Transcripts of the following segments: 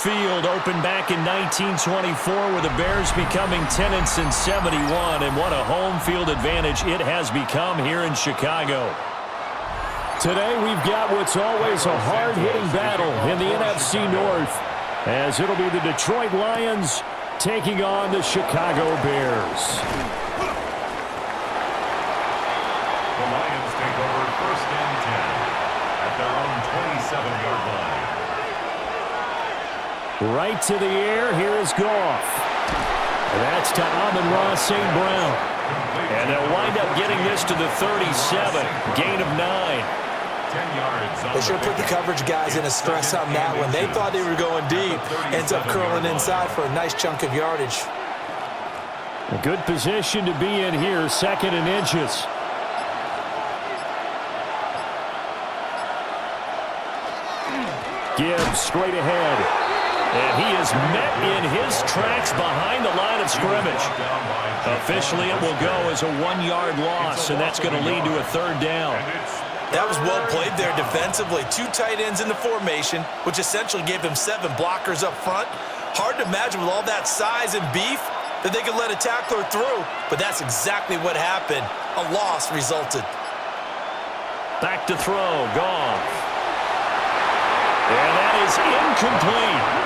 Field opened back in 1924 with the Bears becoming 10-71, and what a home field advantage it has become here in Chicago. Today we've got what's always a hard-hitting battle in the NFC North, as it'll be the Detroit Lions taking on the Chicago Bears. The Lions take over 1st and 10 at their own 27-yard line. Right to the air, here is Goff. And that's to Amon-Ra St. Brown. And they'll wind up getting this to the 37, gain of 9. They sure put the coverage guys in a stress on that one. They thought they were going deep. Ends up curling inside for a nice chunk of yardage. A good position to be in here, 2nd and inches. Gibbs straight ahead. And he is met in his tracks behind the line of scrimmage. Officially, it will go as a 1-yard loss, and that's going to lead to a 3rd down. That was well played there defensively. 2 tight ends in the formation, which essentially gave him 7 blockers up front. Hard to imagine with all that size and beef that they could let a tackler through, but that's exactly what happened. A loss resulted. Back to throw, Goff. And that is incomplete.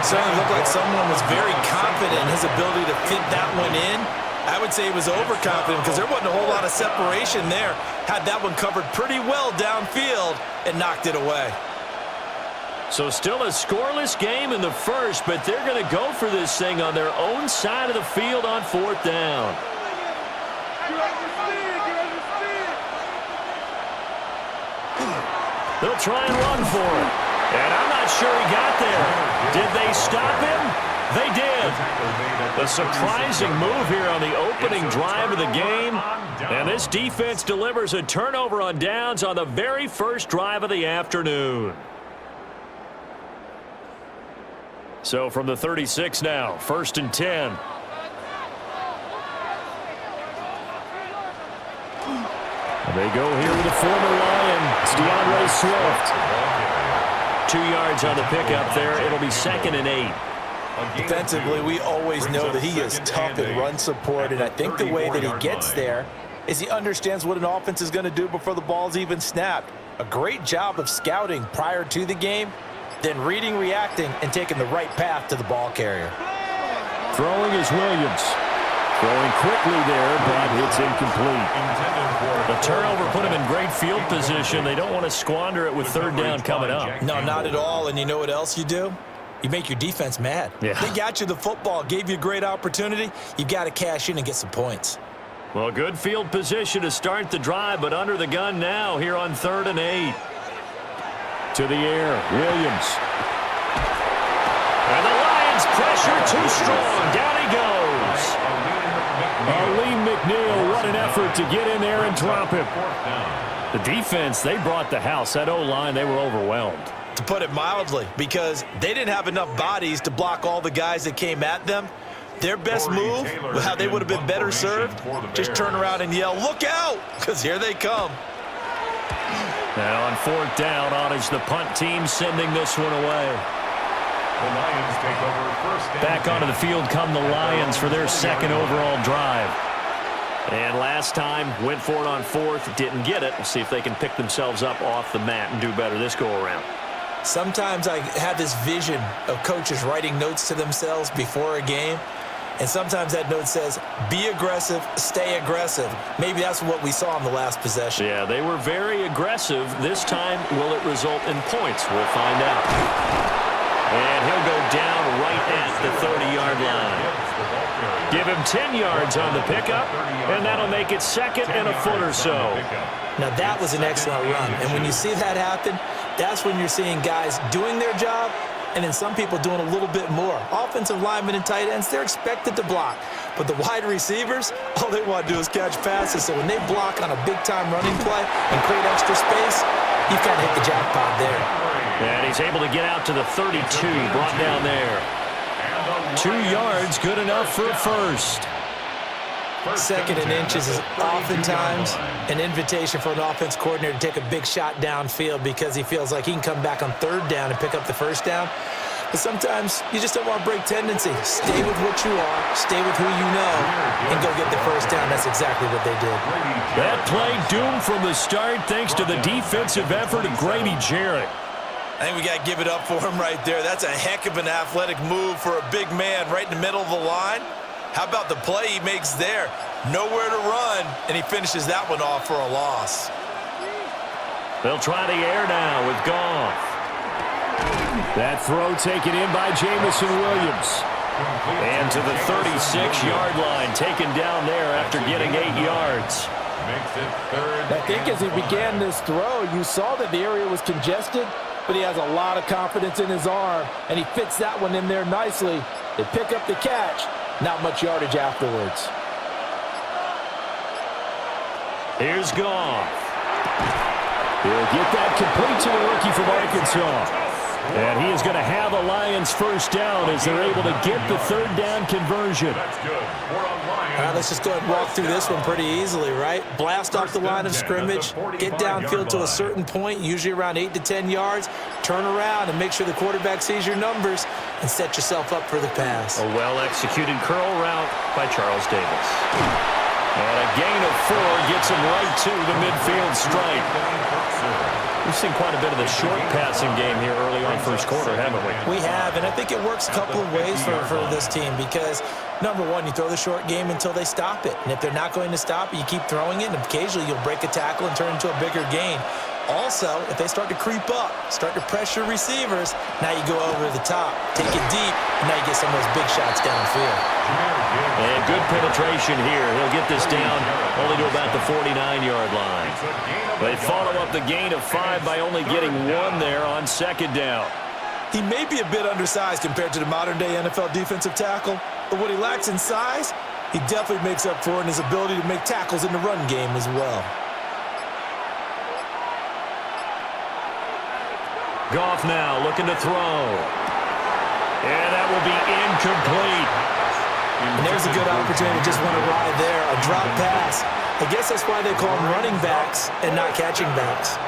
Certainly looked like someone was very confident in his ability to fit that one in. I would say he was overconfident because there wasn't a whole lot of separation there. Had that one covered pretty well downfield and knocked it away. So still a scoreless game in the first, but they're going to go for this thing on their own side of the field on 4th down. They'll try and run for it. And I'm not sure he got there. Did they stop him? They did. A surprising move here on the opening drive of the game. And this defense delivers a turnover on downs on the very first drive of the afternoon. So from the 36 now, 1st and 10. They go here with a former Lion. It's DeAndre Swift. 2 yards on the pickup there. It'll be 2nd and 8. Defensively, we always know that he is tough in run support, and I think the way that he gets there is he understands what an offense is going to do before the ball's even snapped. A great job of scouting prior to the game, then reading, reacting, and taking the right path to the ball carrier. Throwing is Williams. Throwing quickly there, but it's incomplete. The turnover put him in great field position. They don't want to squander it with 3rd down coming up. No, not at all. And you know what else you do? You make your defense mad. Yeah. They got you the football, gave you a great opportunity. You've got to cash in and get some points. Well, good field position to start the drive, but under the gun now here on 3rd and 8. To the air, Williams. And the Lions pressure too strong. Down he goes. Arlene McNeil, what an effort to get in there and drop him. The defense, they brought the house. That O-line, they were overwhelmed. To put it mildly, because they didn't have enough bodies to block all the guys that came at them. Their best move, how they would have been better served, just turn around and yell, "Look out!" because here they come. Now on 4th down, on is the punt team sending this one away. The Lions take over 1st and 10. Back onto the field come the Lions for their 2nd overall drive. And last time, went for it on 4th, didn't get it. We'll see if they can pick themselves up off the mat and do better this go-around. Sometimes I have this vision of coaches writing notes to themselves before a game, and sometimes that note says, be aggressive, stay aggressive. Maybe that's what we saw in the last possession. Yeah, they were very aggressive. This time, will it result in points? We'll find out. And he'll go down right at the 30-yard line. Give him 10 yards on the pickup, and that'll make it 2nd and a foot or so. Now, that was an excellent run, and when you see that happen, that's when you're seeing guys doing their job and then some people doing a little bit more. Offensive linemen and tight ends, they're expected to block. But the wide receivers, all they want to do is catch passes. So when they block on a big-time running play and create extra space, you've kind of hit the jackpot there. And he's able to get out to the 32, brought down there. 2 yards, good enough for a first. 2nd and inches is oftentimes an invitation for an offense coordinator to take a big shot downfield because he feels like he can come back on 3rd down and pick up the 1st down. But sometimes you just don't want to break tendency. Stay with what you are, stay with who you know, and go get the first down. That's exactly what they did. That play doomed from the start thanks to the defensive effort of Grady Jarrett. I think we got to give it up for him right there. That's a heck of an athletic move for a big man right in the middle of the line. How about the play he makes there? Nowhere to run, and he finishes that one off for a loss. They'll try the air now with Goff. That throw taken in by Jamison Williams. And to the 36-yard line, taken down there after getting 8 yards. Makes it third. I think as he began this throw, you saw that the area was congested, but he has a lot of confidence in his arm, and he fits that one in there nicely. They pick up the catch, not much yardage afterwards. Here's Goff. He'll get that complete to the rookie from Arkansas. And he is going to have a Lions first down as they're able to get the third down conversion. That's good. We're on Lions. All right, let's just go ahead and walk through this one pretty easily, right? Blast off the line of scrimmage, get downfield to a certain point, usually around 8 to 10 yards, turn around and make sure the quarterback sees your numbers and set yourself up for the pass. A well-executed curl route by Charles Davis. And a gain of 4 gets him right to the midfield stripe. We've seen quite a bit of the short passing game here early on first quarter, haven't we? We have, and I think it works a couple of ways for this team because, number one, you throw the short game until they stop it. And if they're not going to stop it, you keep throwing it, and occasionally you'll break a tackle and turn it into a bigger gain. Also, if they start to creep up, start to pressure receivers, now you go over the top, take it deep, and now you get some of those big shots downfield. And good penetration here. He'll get this down only to about the 49-yard line. They follow up the gain of 5 by only getting 1 there on second down. He may be a bit undersized compared to the modern-day NFL defensive tackle, but what he lacks in size, he definitely makes up for in his ability to make tackles in the run game as well. Goff now looking to throw. And that will be incomplete. And there's a good opportunity to just want to ride there, a drop pass. I guess that's why they call them running backs and not catching backs.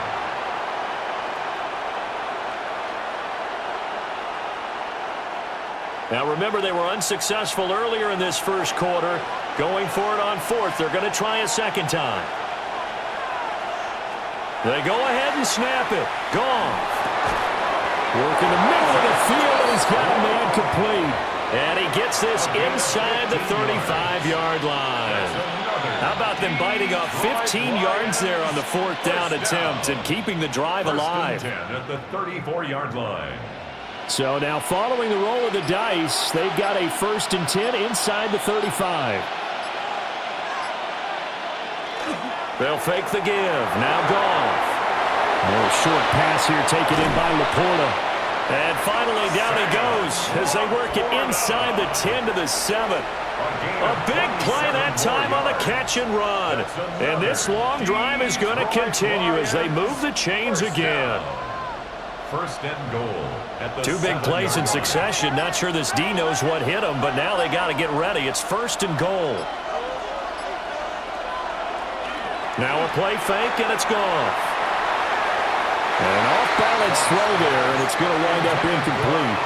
Now remember, they were unsuccessful earlier in this first quarter. Going for it on 4th. They're going to try a second time. They go ahead and snap it. Goff. Work in the middle of the field, and he's got a man complete. And he gets this inside the 35-yard line. How about them biting off 15 yards there on the 4th down attempt and keeping the drive alive? First and 10 at the 34-yard line. So now following the roll of the dice, they've got a 1st and 10 inside the 35. They'll fake the give. Now Goff. More short pass here taken in by Laporta. And finally down he goes as they work it inside the 10 to the 7. A big play that time on the catch and run. And this long drive is going to continue as they move the chains again. First and goal at the 2 big plays in succession. Not sure this D knows what hit them, but now they got to get ready. It's 1st and goal. Now a play fake, and it's gone. An off-balance throw there, and it's going to wind up incomplete.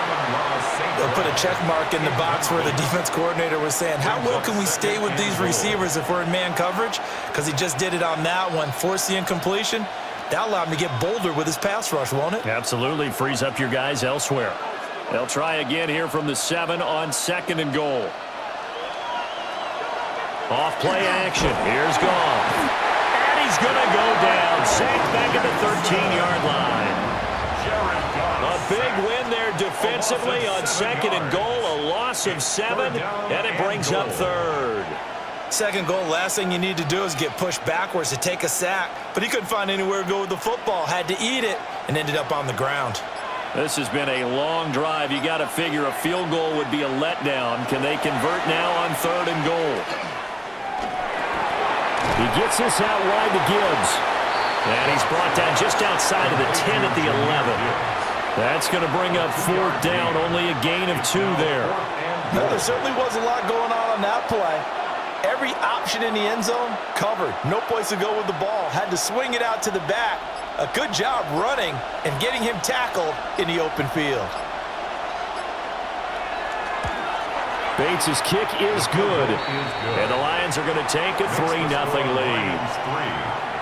They'll put a check mark in the box where the defense coordinator was saying, how well can we stay with these receivers if we're in man coverage? Because he just did it on that one, forced the incompletion. That'll allow him to get bolder with his pass rush, won't it? Absolutely. Frees up your guys elsewhere. They'll try again here from the 7 on 2nd and goal. Off play action. Here's Goff. He's going to go down, sacked back at the 13-yard line. A big win there defensively on 2nd and goal, a loss of 7, and it brings up 3rd. 2nd goal, last thing you need to do is get pushed backwards to take a sack, but he couldn't find anywhere to go with the football, had to eat it, and ended up on the ground. This has been a long drive. You got to figure a field goal would be a letdown. Can they convert now on 3rd and goal? He gets this out wide to Gibbs. And he's brought down just outside of the 10 at the 11. That's going to bring up 4th down, only a gain of 2 there. No, there certainly was a lot going on that play. Every option in the end zone covered. No place to go with the ball. Had to swing it out to the back. A good job running and getting him tackled in the open field. Bates' kick is good. And the Lions are going to take a 3-0 lead.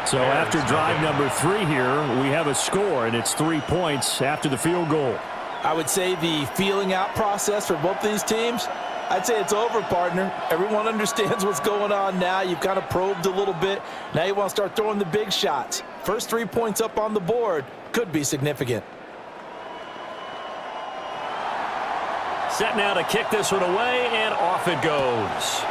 So after drive number 3 here, we have a score, and it's 3 points after the field goal. I would say the feeling out process for both these teams, I'd say it's over, partner. Everyone understands what's going on now. You've kind of probed a little bit. Now you want to start throwing the big shots. First 3 points up on the board could be significant. Set now to kick this one away, and off it goes.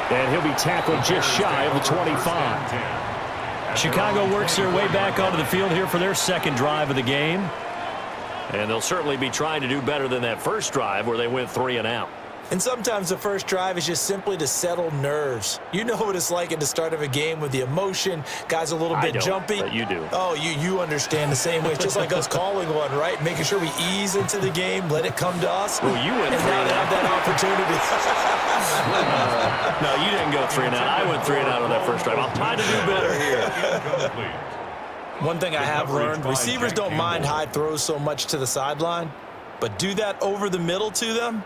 And he'll be tackled just shy of the 25. Chicago works their way back onto the field here for their second drive of the game. And they'll certainly be trying to do better than that first drive where they went 3 and out. And sometimes the first drive is just simply to settle nerves. You know what it's like at the start of a game with the emotion. Guys a little bit jumpy. But you do. Oh, you understand the same way. It's just like us calling one, right? Making sure we ease into the game, let it come to us. Well, you went 3 and and out. Have that opportunity. No, you didn't go 3 and out. I went 3 and out on that first drive. I'm trying to do better here. One thing I have learned, receivers don't mind high throws so much to the sideline, but do that over the middle to them.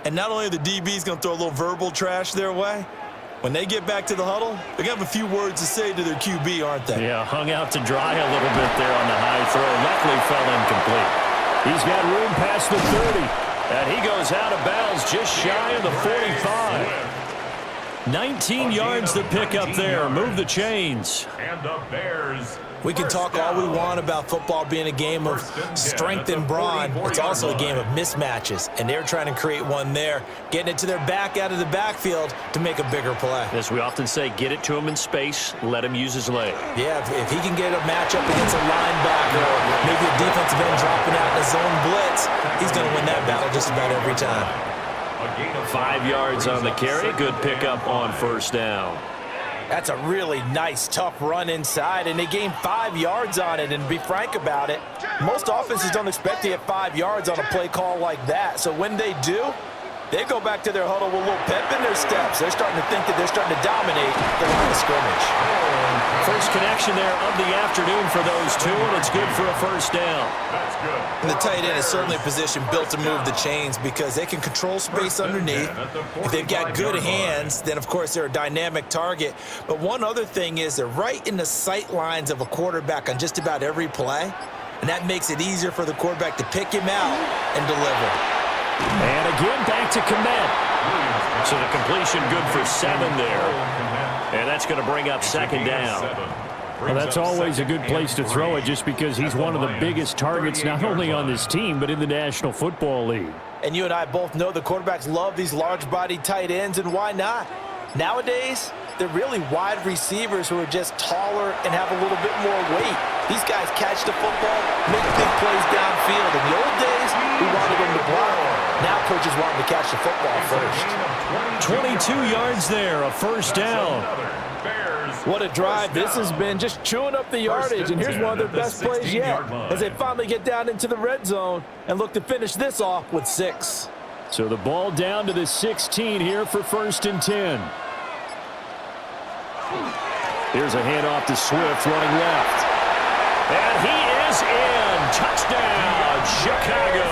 And not only are the DBs going to throw a little verbal trash their way, when they get back to the huddle, they're going to have a few words to say to their QB, aren't they? Yeah, hung out to dry a little bit there on the high throw. Luckily fell incomplete. He's got room past the 30. And he goes out of bounds just shy of the 45. 19 yards to pick up there. Move the chains. And the Bears. We can talk all we want about football being a game of strength and brawn. It's also a game of mismatches, and they're trying to create one there, getting it to their back out of the backfield to make a bigger play. As we often say, get it to him in space, let him use his leg. Yeah, if he can get a matchup against a linebacker or maybe a defensive end dropping out in a zone blitz, he's going to win that battle just about every time. 5 yards on the carry. Good pickup on first down. That's a really nice, tough run inside, and they gained 5 yards on it. And to be frank about it, most offenses don't expect to get 5 yards on a play call like that. So when they do, they go back to their huddle with a little pep in their steps. They're starting to think that they're starting to dominate the line of scrimmage. First connection there of the afternoon for those two, and it's good for a first down. That's good. And the tight end is certainly a position built to move the chains because they can control space underneath. If they've got good hands, then of course they're a dynamic target. But one other thing is they're right in the sight lines of a quarterback on just about every play, and that makes it easier for the quarterback to pick him out and deliver. And again, back to Komet. So the completion good for 7 there. And that's going to bring up second down. Well, that's always a good place to throw it just because he's one of the biggest targets not only on this team but in the National Football League. And you and I both know the quarterbacks love these large-bodied tight ends, and why not? Nowadays, they're really wide receivers who are just taller and have a little bit more weight. These guys catch the football, make big plays downfield. In the old days, we wanted them to block. Now coaches want them to catch the football first. 22 yards there, a first down. What a drive this has been, just chewing up the yardage, and here's one of their best plays yet as they finally get down into the red zone and look to finish this off with 6. So the ball down to the 16 here for 1st and 10. Here's a handoff to Swift running left. And he is in. Touchdown, Chicago.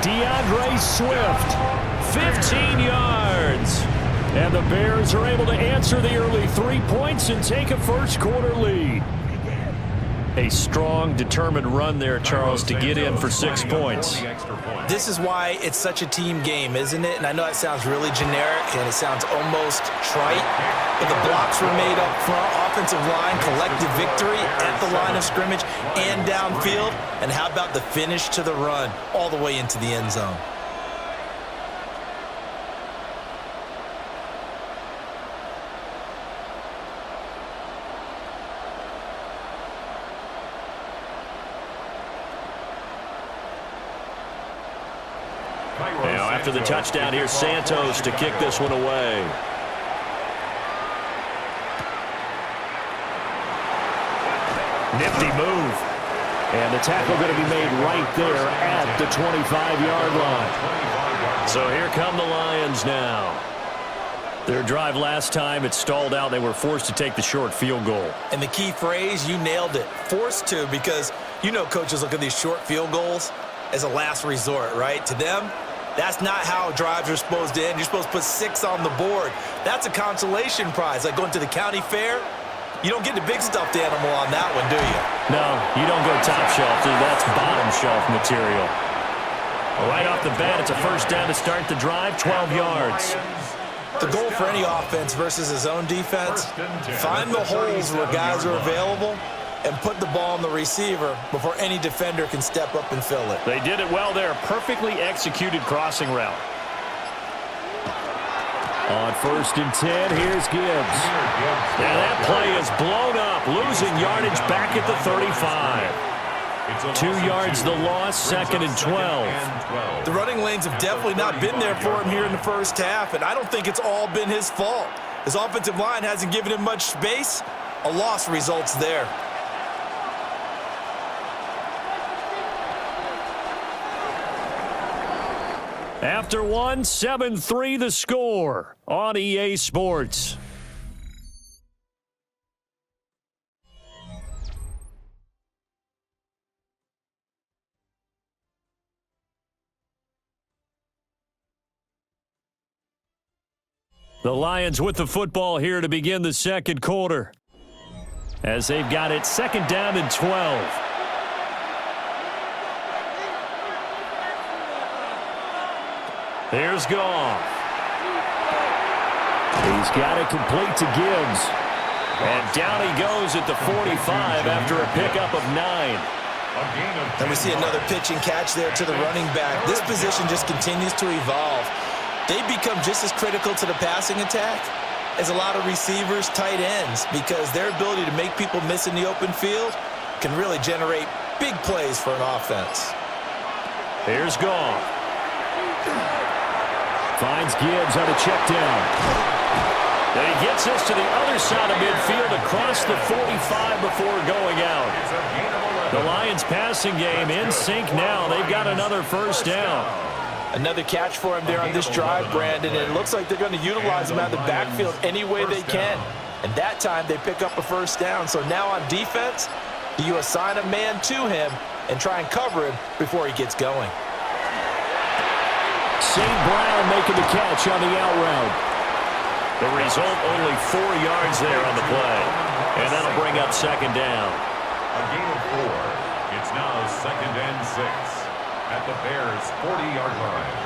DeAndre Swift, 15 yards. And the Bears are able to answer the early 3 points and take a first quarter lead. A strong, determined run there, Charles, to get in for 6 points. This is why it's such a team game, isn't it? And I know it sounds really generic and it sounds almost trite, but the blocks were made up front, offensive line, collective victory at the line of scrimmage and downfield. And how about the finish to the run all the way into the end zone? Now, after the touchdown, here's Santos to kick this one away. Nifty move. And the tackle going to be made right there at the 25-yard line. So here come the Lions now. Their drive last time, it stalled out. They were forced to take the short field goal. And the key phrase, you nailed it, forced to, because you know coaches look at these short field goals as a last resort, right? To them, that's not how drives are supposed to end. You're supposed to put 6 on the board. That's a consolation prize. Like going to the county fair, you don't get the big stuffed animal on that one, do you? No, you don't go top shelf. That's bottom shelf material. Right off the bat, it's a first down to start the drive, 12 yards. The goal for any offense versus his own defense, find the holes where guys are available and put the ball on the receiver before any defender can step up and fill it. They did it well there. Perfectly executed crossing route. On 1st and 10, here's Gibbs. And that play is blown up, losing yardage back at the 35. 2 yards the loss, 2nd and 12. The running lanes have definitely not been there for him here in the first half, and I don't think it's all been his fault. His offensive line hasn't given him much space. A loss results there. After one, 7-3 the score on EA Sports. The Lions with the football here to begin the second quarter, as they've got it 2nd down and 12. Here's Goff. He's got it complete to Gibbs. And down he goes at the 45 after a pickup of 9. And we see another pitch and catch there to the running back. This position just continues to evolve. They become just as critical to the passing attack as a lot of receivers, tight ends, because their ability to make people miss in the open field can really generate big plays for an offense. Here's Goff. Finds Gibbs on a check down. And he gets us to the other side of midfield across the 45 before going out. The Lions passing game in sync now. They've got another first down. Another catch for him there on this drive, Brandon, and it looks like they're going to utilize him out of the backfield any way they can. And that time they pick up a first down. So now on defense, you assign a man to him and try and cover him before he gets going. St. Brown making the catch on the out route. The result, only 4 yards there on the play. And that'll bring up 2nd down. A gain of 4. It's now 2nd and 6 at the Bears' 40-yard line.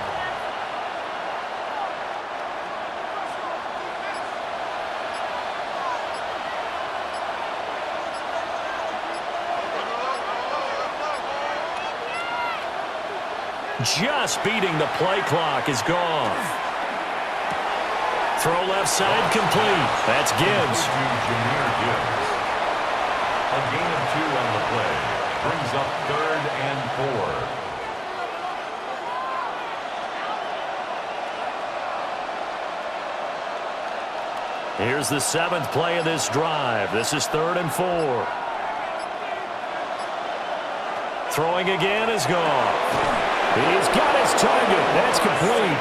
Just beating the play clock is Goff. Throw left side complete. That's Gibbs. A gain of 2 on the play. Brings up 3rd and 4. Here's the 7th play of this drive. This is 3rd and 4. Throwing again is Goff. He's got his target. That's complete.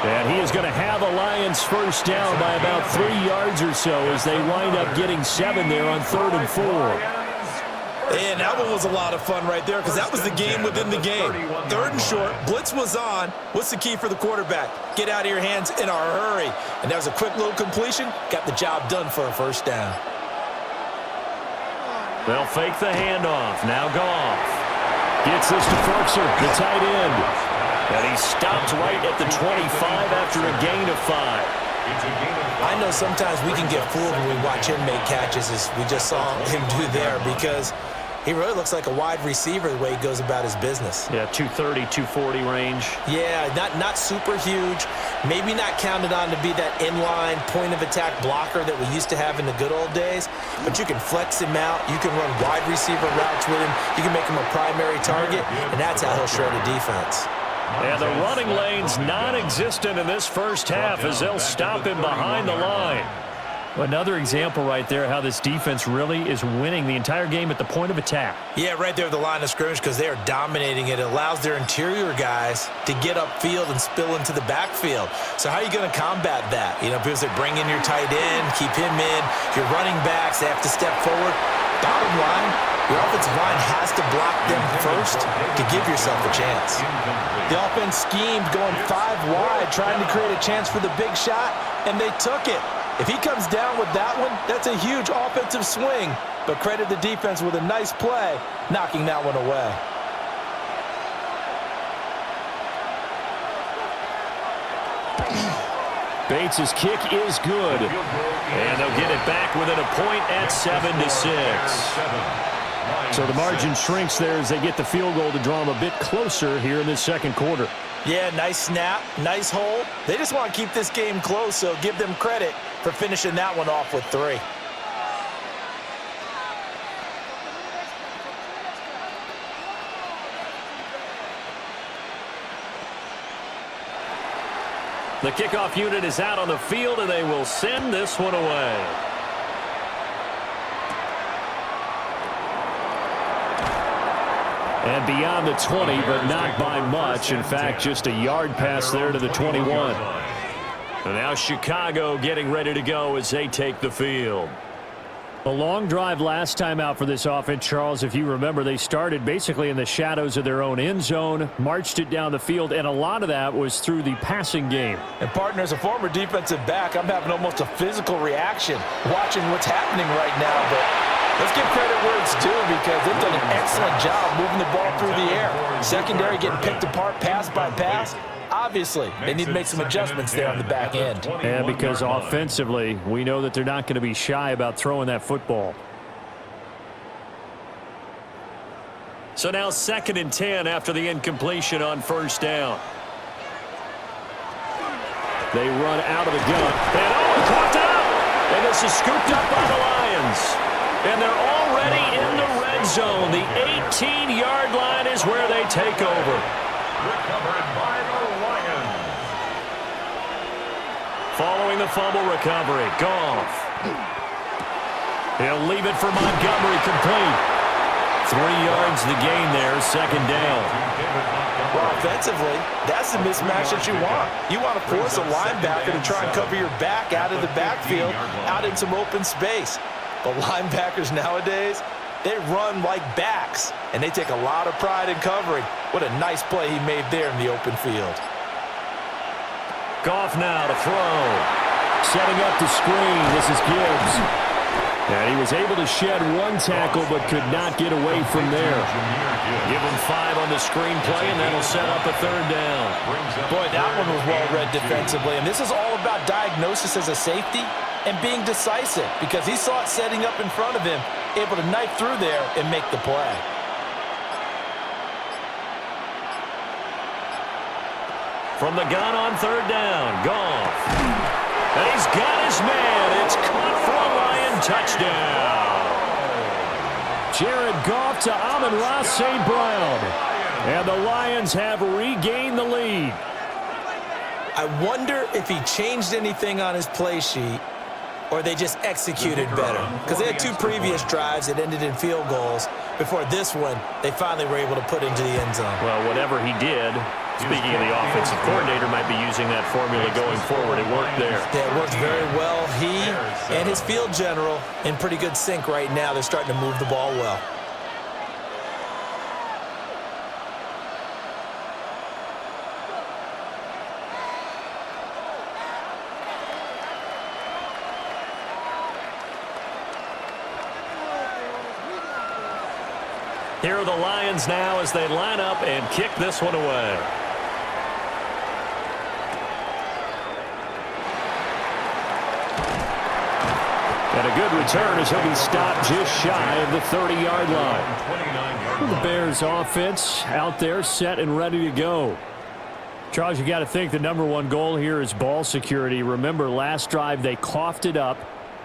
And he is going to have a Lions first down by about 3 yards or so as they wind up getting 7 there on 3rd and 4. And that one was a lot of fun right there because that was the game within the game. 3rd and short, blitz was on. What's the key for the quarterback? Get out of your hands in a hurry. And that was a quick little completion. Got the job done for a first down. They'll fake the handoff. Now Goff gets this to Forkser, the tight end. And he stopped right at the 25 after a gain of 5. I know sometimes we can get fooled when we watch him make catches, as we just saw him do there, because he really looks like a wide receiver the way he goes about his business. Yeah, 230, 240 range. Yeah, not super huge. Maybe not counted on to be that inline point-of-attack blocker that we used to have in the good old days, but you can flex him out. You can run wide receiver routes with him. You can make him a primary target, and that's how he'll shred a defense. And the running lane's non-existent in this first half as they'll stop him behind the line. Another example right there how this defense really is winning the entire game at the point of attack. Yeah, right there at the line of scrimmage because they are dominating it. It allows their interior guys to get upfield and spill into the backfield. So how are you going to combat that? You know, because they bring in your tight end, keep him in. Your running backs, they have to step forward. Bottom line, your offensive line has to block them first to give yourself a chance. The offense schemed going 5 wide, trying to create a chance for the big shot, and they took it. If he comes down with that one, that's a huge offensive swing. But credit the defense with a nice play, knocking that one away. Bates' kick is good. And they'll get it back within a point at 7-6. So the margin shrinks there as they get the field goal to draw them a bit closer here in this second quarter. Yeah, nice snap, nice hold. They just want to keep this game close, so give them credit for finishing that one off with 3. The kickoff unit is out on the field, and they will send this one away. And beyond the 20, but not by much. In fact, just a yard pass there to the 21. And now Chicago getting ready to go as they take the field. A long drive last time out for this offense, Charles. If you remember, they started basically in the shadows of their own end zone, marched it down the field, and a lot of that was through the passing game. And, partner, as a former defensive back, I'm having almost a physical reaction watching what's happening right now. But let's give credit where it's due because they've done an excellent job moving the ball through the air. Secondary getting picked apart pass by pass. Obviously, they need to make some adjustments there on the back end. And because offensively, we know that they're not going to be shy about throwing that football. So now 2nd and 10 after the incompletion on first down. They run out of the gun. And caught up! And this is scooped up by the Lions. And they're already in the red zone. The 18-yard line is where they take over. Recovered by the Lions. Following the fumble recovery, Goff. He'll leave it for Montgomery complete. 3 yards the gain there, 2nd down. Well, offensively, that's the mismatch that you want. You want to force a linebacker to try and cover your back out of the backfield, out in some open space. But linebackers nowadays, they run like backs, and they take a lot of pride in covering. What a nice play he made there in the open field. Goff now to throw. Setting up the screen. This is Gibbs. And he was able to shed 1 tackle but could not get away from there. Give him 5 on the screen play, and that'll set up a 3rd down. Boy, that one was well read defensively. And this is all about diagnosis as a safety and being decisive because he saw it setting up in front of him, able to knife through there and make the play. From the gun on 3rd down, Goff. And he's got his man. It's caught for a Lion touchdown. Jared Goff to Amon-Ra St. Brown. And the Lions have regained the lead. I wonder if he changed anything on his play sheet or they just executed better. Because they had 2 previous drives that ended in field goals. Before this one, they finally were able to put into the end zone. Well, whatever he did, speaking of the offensive coordinator, might be using that formula going forward. It worked there. Yeah, it worked very well. He and his field general in pretty good sync right now. They're starting to move the ball well. Here are the Lions now as they line up and kick this one away. And a good return as he'll be stopped just shy of the 30-yard line. The Bears offense out there set and ready to go. Charles, you got to think the #1 goal here is ball security. Remember, last drive they coughed it up,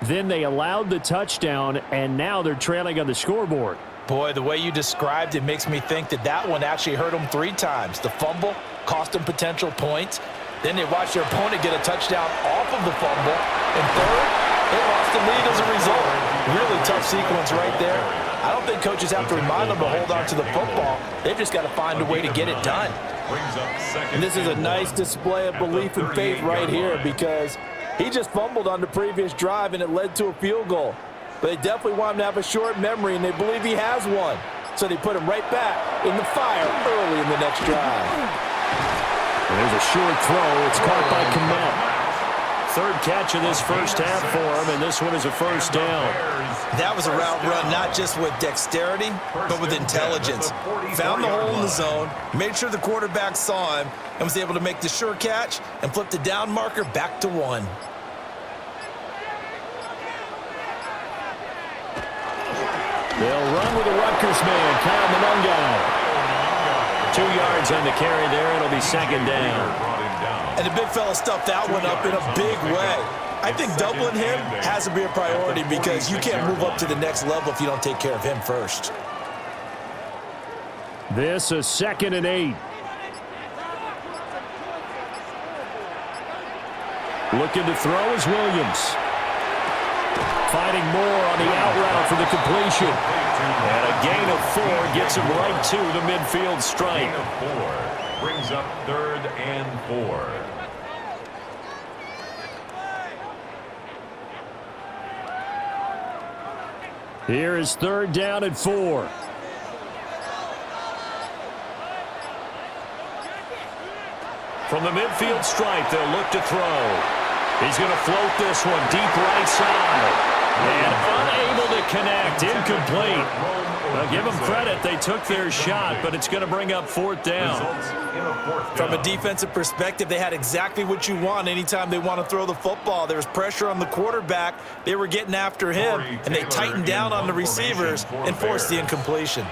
then they allowed the touchdown, and now they're trailing on the scoreboard. Boy, the way you described it makes me think that that one actually hurt them 3 times. The fumble cost them potential points. Then they watched their opponent get a touchdown off of the fumble. And third, They lost the lead as a result. Really tough sequence right there. I don't think coaches have to remind them to hold on to the football. They've just got to find a way to get it done. And this is a nice display of belief and faith right here because he just fumbled on the previous drive and it led to a field goal. But they definitely want him to have a short memory, and they believe he has one. So they put him right back in the fire early in the next drive. And there's a short throw. It's caught by Kmet. Third catch of this first half for him, and this one is a first down. That was a route run not just with dexterity, but with intelligence. Found the hole in the zone, made sure the quarterback saw him, and was able to make the sure catch and flip the down marker back to 1. They'll run with a Rutgers man, Kyle Monunga. 2 yards on the carry there. It'll be second down. And the big fella stuffed that one up in a big way. I think doubling him has to be a priority because you can't move up to the next level if you don't take care of him first. This is 2nd and 8. Looking to throw is Williams. Fighting more on the out route for the completion. And a gain of 4 gets him right to the midfield stripe. Gain of 4 brings up 3rd and 4. Here is 3rd down and 4. From the midfield stripe, they'll look to throw. He's going to float this one deep right side. And unable to connect, incomplete. Well, give them credit, they took their shot, but it's going to bring up 4th down. From a defensive perspective, they had exactly what you want anytime they want to throw the football. There was pressure on the quarterback. They were getting after him, and they tightened down on the receivers and forced the incompletion.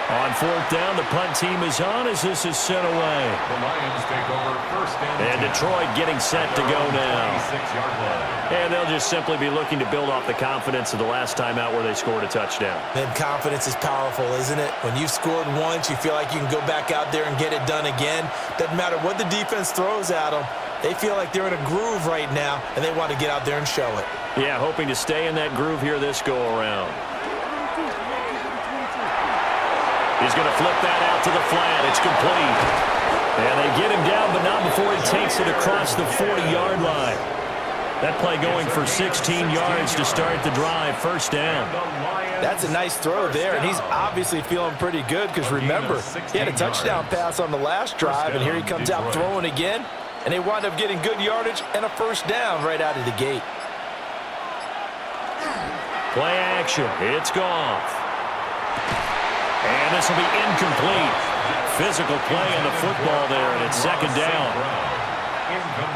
On 4th down, the punt team is on as this is sent away. The Lions take over 1st and 10. Detroit getting set to go now. 26-yard line. And they'll just simply be looking to build off the confidence of the last time out where they scored a touchdown. Man, confidence is powerful, isn't it? When you've scored once, you feel like you can go back out there and get it done again. Doesn't matter what the defense throws at them. They feel like they're in a groove right now, and they want to get out there and show it. Yeah, hoping to stay in that groove here this go-around. He's going to flip that out to the flat. It's complete. And they get him down, but not before he takes it across the 40-yard line. That play going for 16 yards to start the drive. First down. That's a nice throw there, and he's obviously feeling pretty good because, remember, he had a touchdown pass on the last drive, and here he comes out throwing again, and they wind up getting good yardage and a first down right out of the gate. Play action. It's Goff. And this will be incomplete. Physical play on the football there, and it's second down.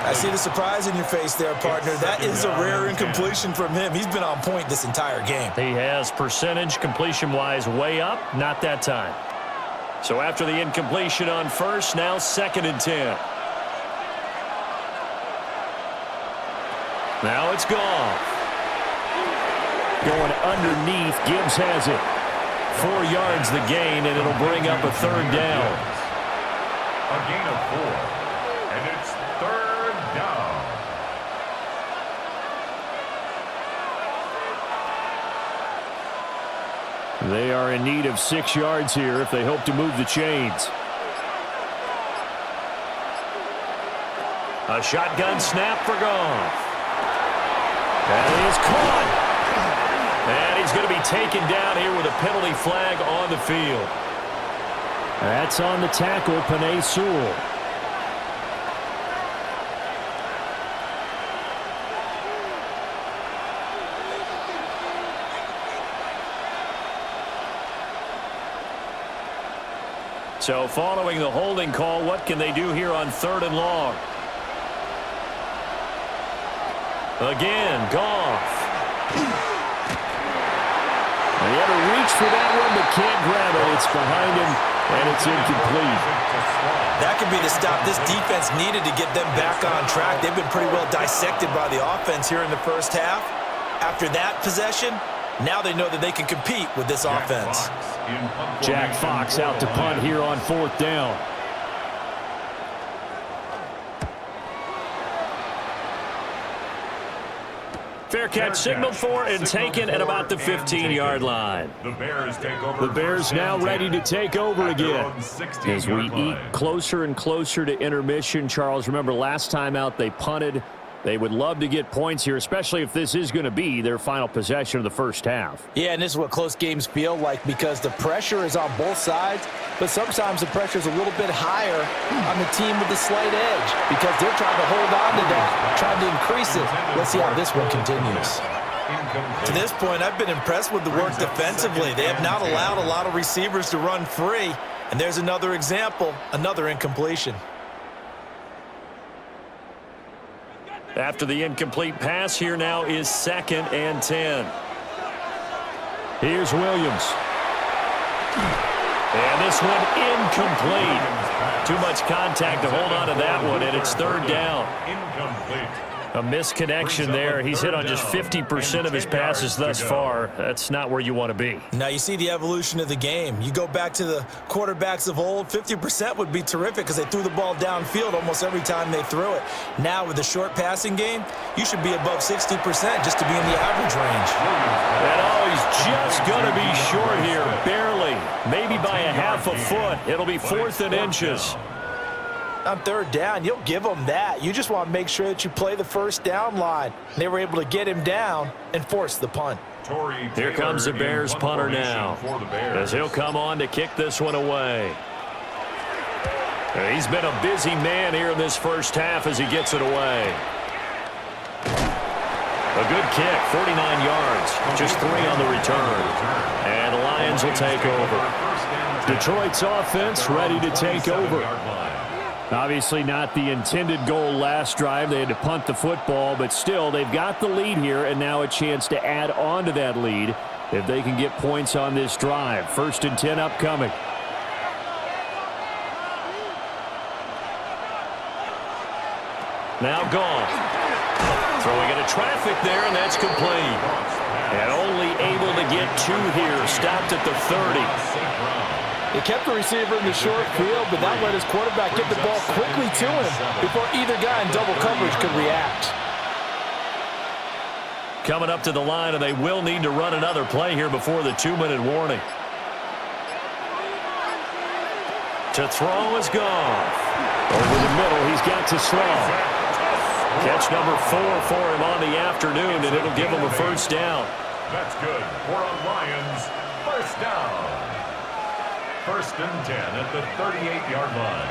I see the surprise in your face there, partner. That is a rare incompletion from him. He's been on point this entire game. He has percentage completion-wise way up, not that time. So after the incompletion on first, now 2nd and 10. Now it's Goff. Going underneath, Gibbs has it. 4 yards the gain, and it'll bring up a 3rd down. A gain of 4, and it's 3rd down. They are in need of 6 yards here if they hope to move the chains. A shotgun snap for Goff. That is caught. And he's going to be taken down here with a penalty flag on the field. That's on the tackle, Penei Sewell. So following the holding call, what can they do here on 3rd and long? Again, Goff. He had to reach for that one, but can't grab it. It's behind him, and it's incomplete. That could be the stop this defense needed to get them back on track. They've been pretty well dissected by the offense here in the first half. After that possession, now they know that they can compete with this offense. Jack Fox out to punt here on 4th down. Fair catch signaled for and taken at about the 15-yard line. The Bears take over. The Bears now ready to take over again. As we eat closer and closer to intermission, Charles, remember last time out they punted. They would love to get points here, especially if this is going to be their final possession of the first half. Yeah, and this is what close games feel like because the pressure is on both sides, but sometimes the pressure is a little bit higher on the team with the slight edge because they're trying to hold on to that, trying to increase it. Let's see how this one continues. To this point, I've been impressed with the work defensively. They have not allowed a lot of receivers to run free, and there's another example, another incompletion. After the incomplete pass, here now is 2nd and 10. Here's Williams. And this one incomplete. Too much contact to hold on to that one, and it's 3rd down. Incomplete. A misconnection there. He's hit on just 50% of his passes thus far. That's not where you want to be. Now you see the evolution of the game. You go back to the quarterbacks of old, 50% would be terrific because they threw the ball downfield almost every time they threw it. Now with the short passing game, you should be above 60% just to be in the average range. And he's just going to be short here, barely. Maybe by a half a foot. It'll be 4th and inches. On 3rd down, you'll give them that. You just want to make sure that you play the first down line. They were able to get him down and force the punt. Here comes the Bears punter now, as he'll come on to kick this one away. He's been a busy man here in this first half as he gets it away. A good kick, 49 yards, just 3 on the return. And the Lions will take over. Detroit's offense ready to take over. Obviously not the intended goal last drive. They had to punt the football, but still they've got the lead here and now a chance to add on to that lead if they can get points on this drive. 1st and 10 upcoming. Now gone. Throwing into traffic there, and that's complete. And only able to get 2 here. Stopped at the 30. They kept the receiver in the short field, but that let his quarterback get the ball quickly to him before either guy in double coverage could react. Coming up to the line, and they will need to run another play here before the 2-minute warning. To throw is gone. Over the middle, he's got to throw. Catch number 4 for him on the afternoon, and it'll give him a 1st down. That's good. 4 on Lions. 1st down. 1st and 10 at the 38-yard line.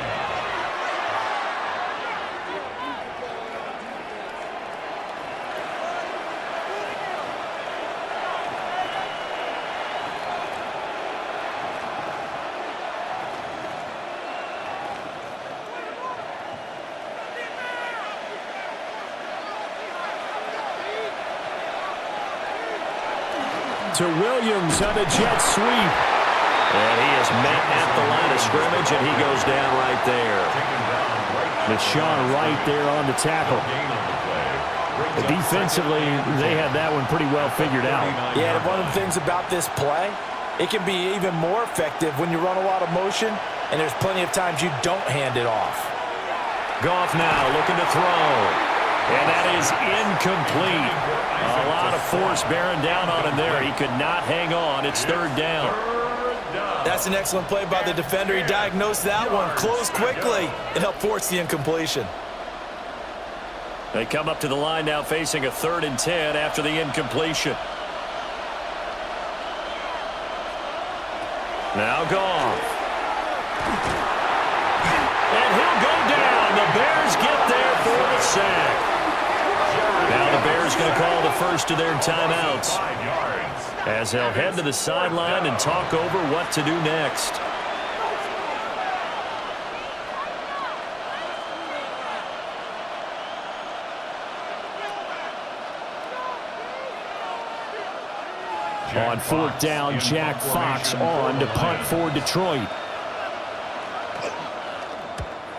To Williams on a jet sweep. And he is met at the line of scrimmage, and he goes down right there. Deshaun Wright there on the tackle. But defensively, they had that one pretty well figured out. Yeah, and one of the things about this play, it can be even more effective when you run a lot of motion, and there's plenty of times you don't hand it off. Goff now looking to throw. And that is incomplete. A lot of force bearing down on him there. He could not hang on. It's 3rd down. That's an excellent play by the defender. He diagnosed that one, closed quickly, and helped force the incompletion. They come up to the line now facing a 3rd and 10 after the incompletion. Now Goff. And he'll go down. The Bears get there for the sack. Now the Bears going to call the first of their timeouts as they'll head to the sideline and talk over what to do next. On 4th down, Jack Fox on to punt for Detroit.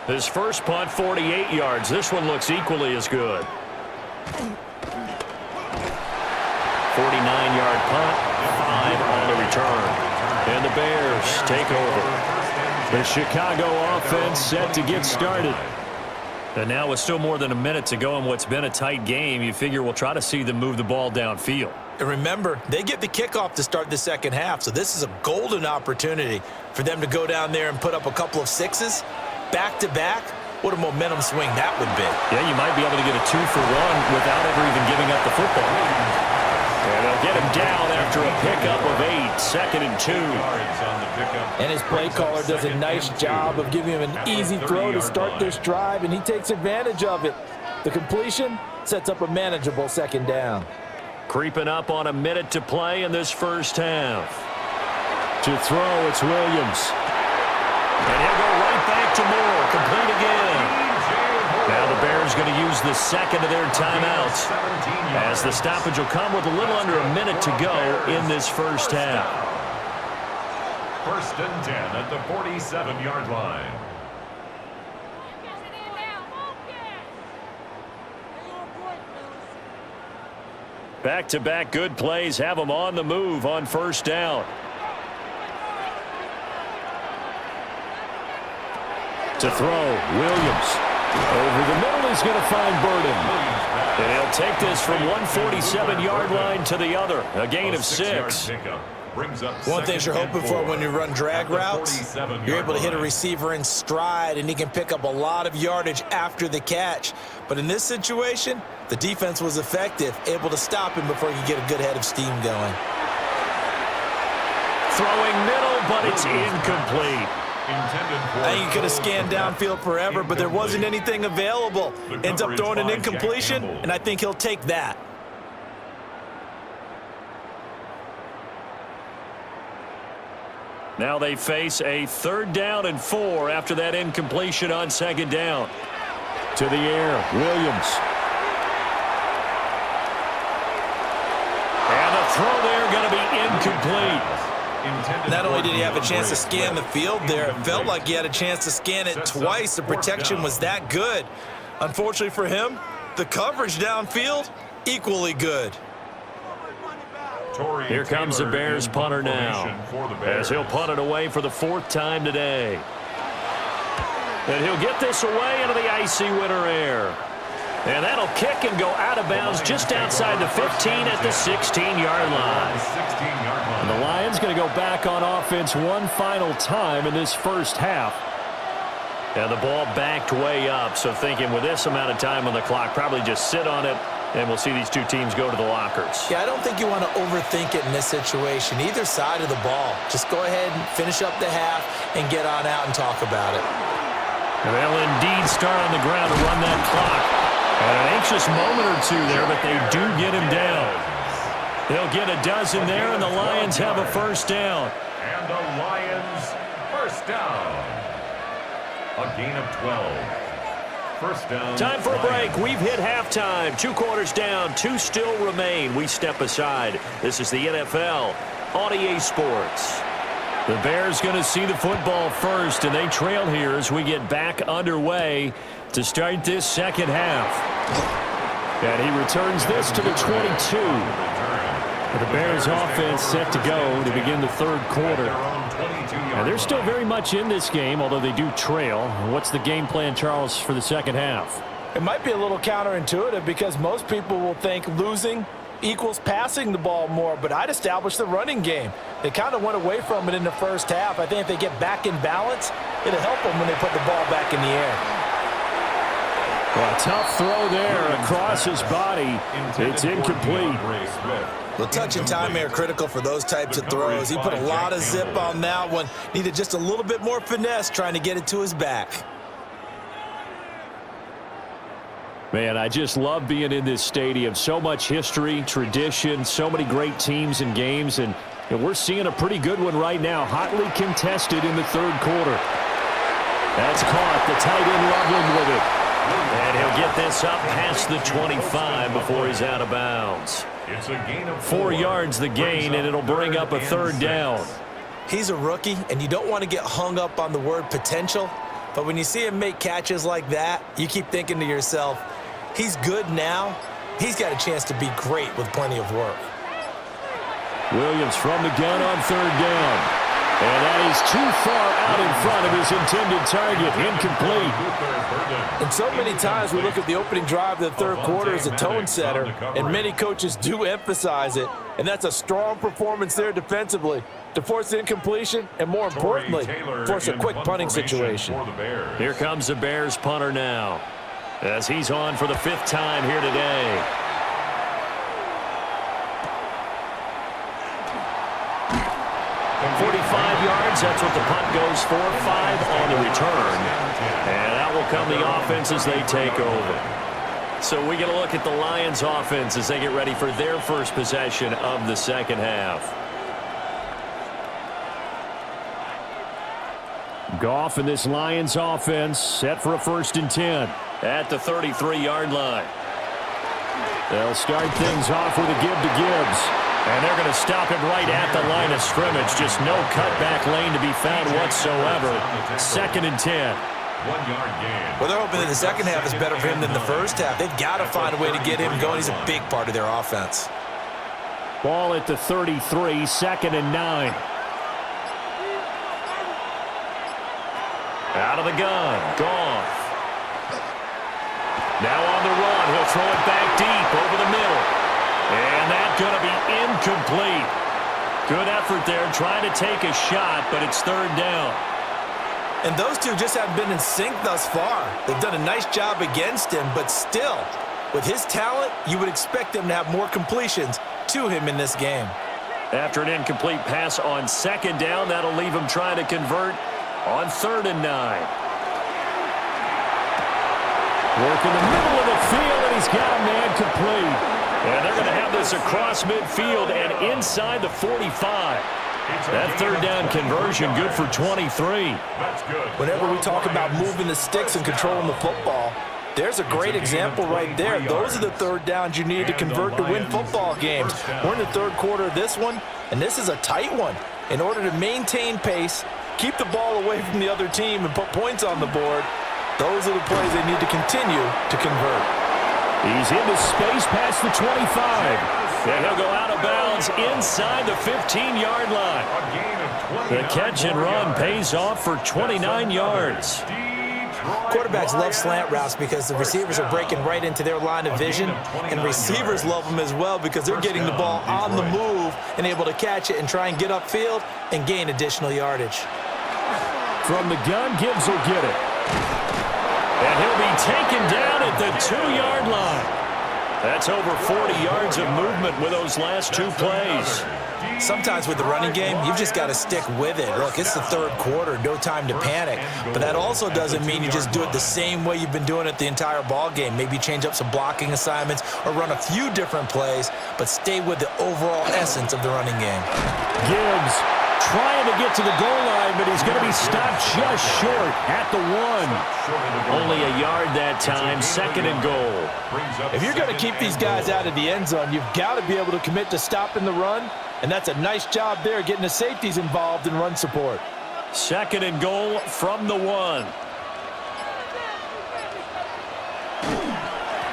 His first punt, 48 yards. This one looks equally as good. 49-yard punt, 5 on the return. And the Bears take over. The Chicago offense set to get started. And now with still more than a minute to go in what's been a tight game, you figure we'll try to see them move the ball downfield. And remember, they get the kickoff to start the second half, so this is a golden opportunity for them to go down there and put up a couple of sixes back-to-back. What a momentum swing that would be. Yeah, you might be able to get a 2-for-1 without ever even giving up the football. And they'll get him down after a pickup of 8, 2nd and 2. And his play caller does a nice job of giving him an easy throw to start this drive, and he takes advantage of it. The completion sets up a manageable second down. Creeping up on a minute to play in this first half. To throw, it's Williams. And he'll go right back to Moore. Complete again. Now the Bears going to use the second of their timeouts, as the stoppage will come with a little under a minute to go in this first half. 1st and 10 at the 47-yard line. Back-to-back good plays have them on the move on first down. To throw, Williams. Over the middle, he's going to find Burden. And he'll take this from 147-yard line to the other. A gain of 6. One thing you're hoping for when you run drag routes, you're able to hit a receiver in stride, and he can pick up a lot of yardage after the catch. But in this situation, the defense was effective, able to stop him before he could get a good head of steam going. Throwing middle, but it's incomplete. I think he could have scanned downfield forever, but there wasn't anything available. Ends up throwing an incompletion, and I think he'll take that. Now they face a 3rd down and 4 after that incompletion on 2nd down. To the air, Williams. And the throw there going to be incomplete. Not only did he have a chance to scan the field there, it felt like he had a chance to scan it twice. The protection was that good. Unfortunately for him, the coverage downfield, equally good. Here comes the Bears punter now, as he'll punt it away for the 4th time today. And he'll get this away into the icy winter air. And that'll kick and go out of bounds just outside the 15 at the 16-yard line. And the Lions going to go back on offense one final time in this first half. And the ball backed way up, so thinking with this amount of time on the clock, probably just sit on it, and we'll see these two teams go to the lockers. Yeah, I don't think you want to overthink it in this situation, either side of the ball. Just go ahead and finish up the half and get on out and talk about it. And they'll indeed start on the ground to run that clock. And an anxious moment or two there, but they do get him down. They'll get a dozen there, and the Lions have a first down. And the Lions first down. A gain of 12. First down. Time for a break. We've hit halftime. 2 quarters down. 2 still remain. We step aside. This is the NFL on EA Sports. The Bears going to see the football first, and they trail here as we get back underway to start this second half. And he returns this to the 22. The Bears offense set to go to begin the 3rd quarter. And they're still very much in this game, although they do trail. What's the game plan, Charles, for the second half? It might be a little counterintuitive because most people will think losing equals passing the ball more, but I'd establish the running game. They kind of went away from it in the first half. I think if they get back in balance, it'll help them when they put the ball back in the air. Well, a tough throw there across his body. It's incomplete. Well, touch and time are critical for those types of throws. He put a lot of zip on that one. Needed just a little bit more finesse trying to get it to his back. Man, I just love being in this stadium. So much history, tradition, so many great teams and games, and we're seeing a pretty good one right now, hotly contested in the 3rd quarter. That's caught. The tight end Loveland with it. And he'll get this up past the 25 before he's out of bounds. It's a gain of 4 yards the gain, and it'll bring up a 3rd down. He's a rookie, and you don't want to get hung up on the word potential, but when you see him make catches like that, you keep thinking to yourself, he's good now. He's got a chance to be great with plenty of work. Williams from the gun on 3rd down. And that is too far out in front of his intended target. Incomplete. And so many times we look at the opening drive of the third quarter as a tone setter, and many coaches do emphasize it. And that's a strong performance there defensively to force incompletion and, more importantly, force a quick punting situation. Here comes the Bears punter now, as he's on for the 5th time here today. From 45 yards, that's what the punt goes for. 5 on the return. And that will come the offense as they take over. So we get a look at the Lions offense as they get ready for their first possession of the second half. Goff and this Lions offense set for a 1st and 10. At the 33-yard line. They'll start things off with a give to Gibbs. And they're going to stop him right at the line of scrimmage. Just no cutback lane to be found whatsoever. 2nd and 10. 1-yard gain. Well, they're hoping that the second half is better for him than the first half. They've got to find a way to get him going. He's a big part of their offense. Ball at the 33, 2nd and 9. Out of the gun, Goff. Now on the run, he'll throw it back deep over the middle. And that's going to be incomplete. Good effort there, trying to take a shot, but it's 3rd down. And those two just haven't been in sync thus far. They've done a nice job against him, but still, with his talent, you would expect them to have more completions to him in this game. After an incomplete pass on 2nd down, that'll leave him trying to convert on 3rd and 9. Work in the middle of the field, and he's got a man complete. And they're going to have this across midfield and inside the 45. That 3rd down conversion good for 23. Whenever we talk about moving the sticks and controlling the football, there's a great example right there. Those are the 3rd downs you need to convert to win football games. We're in the 3rd quarter of this one, and this is a tight one. In order to maintain pace, keep the ball away from the other team, and put points on the board, those are the plays they need to continue to convert. He's into space past the 25. And he'll go out of bounds inside the 15-yard line. The catch and run pays off for 29 yards. Quarterbacks love slant routes because the receivers are breaking right into their line of vision, and receivers love them as well because they're getting the ball on the move and able to catch it and try and get upfield and gain additional yardage. From the gun, Gibbs will get it. And he'll be taken down at the 2-yard line. That's over 40 yards of movement with those last 2 plays. Sometimes with the running game, you've just got to stick with it. Look, it's the 3rd quarter, no time to panic. But that also doesn't mean you just do it the same way you've been doing it the entire ball game. Maybe change up some blocking assignments or run a few different plays, but stay with the overall essence of the running game. Gibbs trying to get to the goal line, but he's going to be stopped just short at the 1. Only a yard that time, 2nd and goal. If you're going to keep these guys out of the end zone, you've got to be able to commit to stopping the run, and that's a nice job there getting the safeties involved in run support. 2nd and goal from the 1.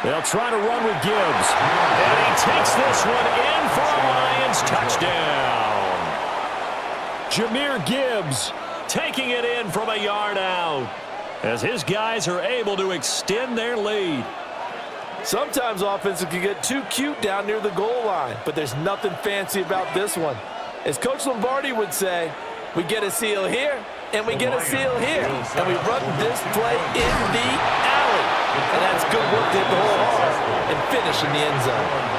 They'll try to run with Gibbs. And he takes this one in for a Lions touchdown. Jahmyr Gibbs taking it in from a yard out as his guys are able to extend their lead. Sometimes offenses can get too cute down near the goal line, but there's nothing fancy about this one. As Coach Lombardi would say, we get a seal here, and we get a seal here, and we run this play in the alley. And that's good work to hit the hole hard and finish in the end zone.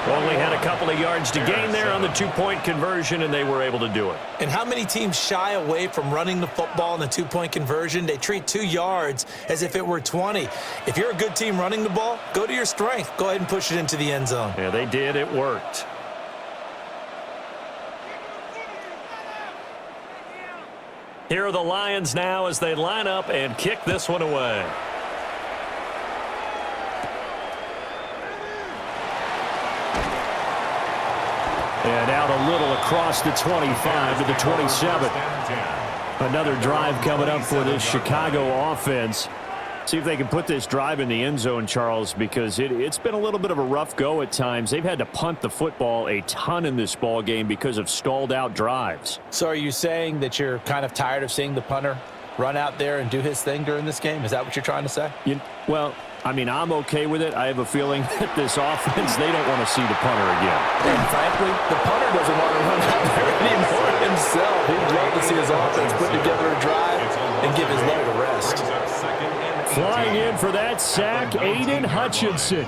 Only had a couple of yards to gain there on the 2-point conversion, and they were able to do it. And how many teams shy away from running the football in the 2-point conversion? They treat 2 yards as if it were 20. If you're a good team running the ball, go to your strength. Go ahead and push it into the end zone. Yeah, they did. It worked. Here are the Lions now as they line up and kick this one away. And out a little across the 25 to the 27. Another drive coming up for this Chicago offense. See if they can put this drive in the end zone, Charles, because it's been a little bit of a rough go at times. They've had to punt the football a ton in this ball game because of stalled out drives. So are you saying that you're kind of tired of seeing the punter run out there and do his thing during this game? Is that what you're trying to say? Well, I mean, I'm okay with it. I have a feeling that this offense, they don't want to see the punter again. And frankly, the punter doesn't want to run out there anymore himself. He'd love to see his offense put together a drive and give his leg a rest. Flying in for that sack, Aiden Hutchinson.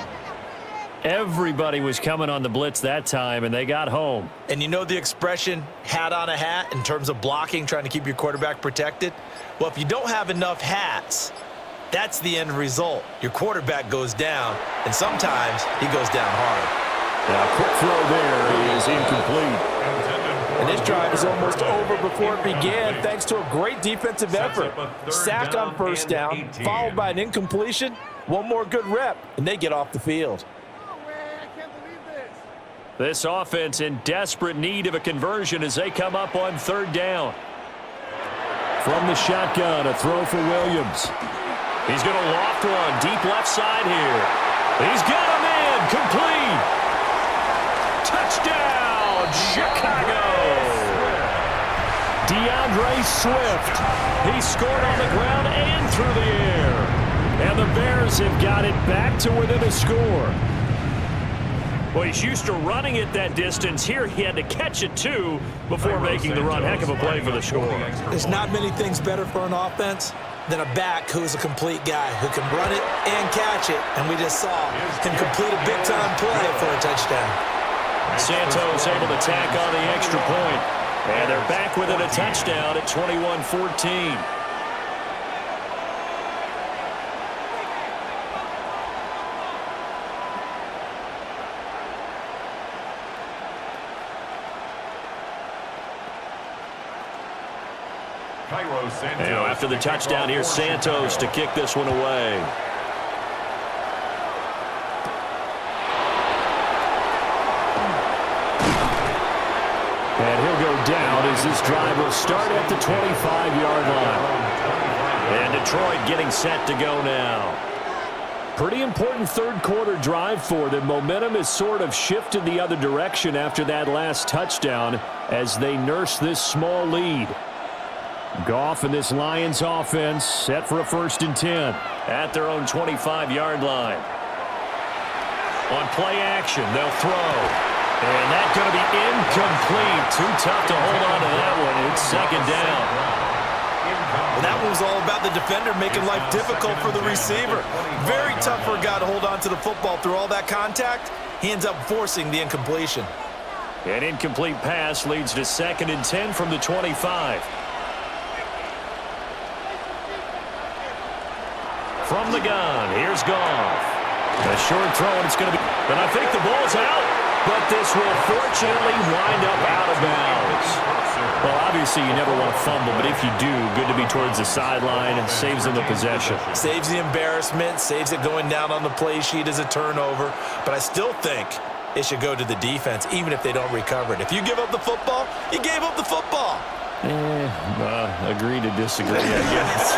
Everybody was coming on the blitz that time, and they got home. And you know the expression, hat on a hat, in terms of blocking, trying to keep your quarterback protected? Well, if you don't have enough hats, that's the end result. Your quarterback goes down, and sometimes he goes down hard. Now, quick throw there is incomplete. And this drive is almost over before it began thanks to a great defensive effort. Sack on first down, followed by an incompletion. One more good rep, and they get off the field. This offense in desperate need of a conversion as they come up on third down. From the shotgun, a throw for Williams. He's going to loft one deep left side here. He's got him in. Complete. Touchdown, Chicago. DeAndre Swift. He scored on the ground and through the air. And the Bears have got it back to within a score. Well, he's used to running it that distance. Here he had to catch it, too, before making the run. Heck of a play for the score. There's not many things better for an offense than a back who's a complete guy who can run it and catch it. And we just saw him complete a big-time play for a touchdown. Santos able to tack on the extra point. And they're back within a touchdown at 21-14. Now, after the touchdown, here's Santos to kick this one away. And he'll go down as this drive will start at the 25-yard line. And Detroit getting set to go now. Pretty important third quarter drive for them. Momentum has sort of shifted the other direction after that last touchdown as they nurse this small lead. Goff and this Lions offense set for a 1st and 10. At their own 25-yard line. On play action, they'll throw. And that's going to be incomplete. Too tough to hold on to that one. It's 2nd down. Well, that one was all about the defender making life difficult for the receiver. Very tough for a guy to hold on to the football through all that contact. He ends up forcing the incompletion. An incomplete pass leads to 2nd and 10 from the 25. From the gun, here's Goff. A short throw, and it's going to be... But I think the ball's out. But this will fortunately wind up out of bounds. Well, obviously you never want to fumble, but if you do, good to be towards the sideline and saves them the possession. Saves the embarrassment, saves it going down on the play sheet as a turnover. But I still think it should go to the defense, even if they don't recover it. If you give up the football, you gave up the football. Agree to disagree, I guess.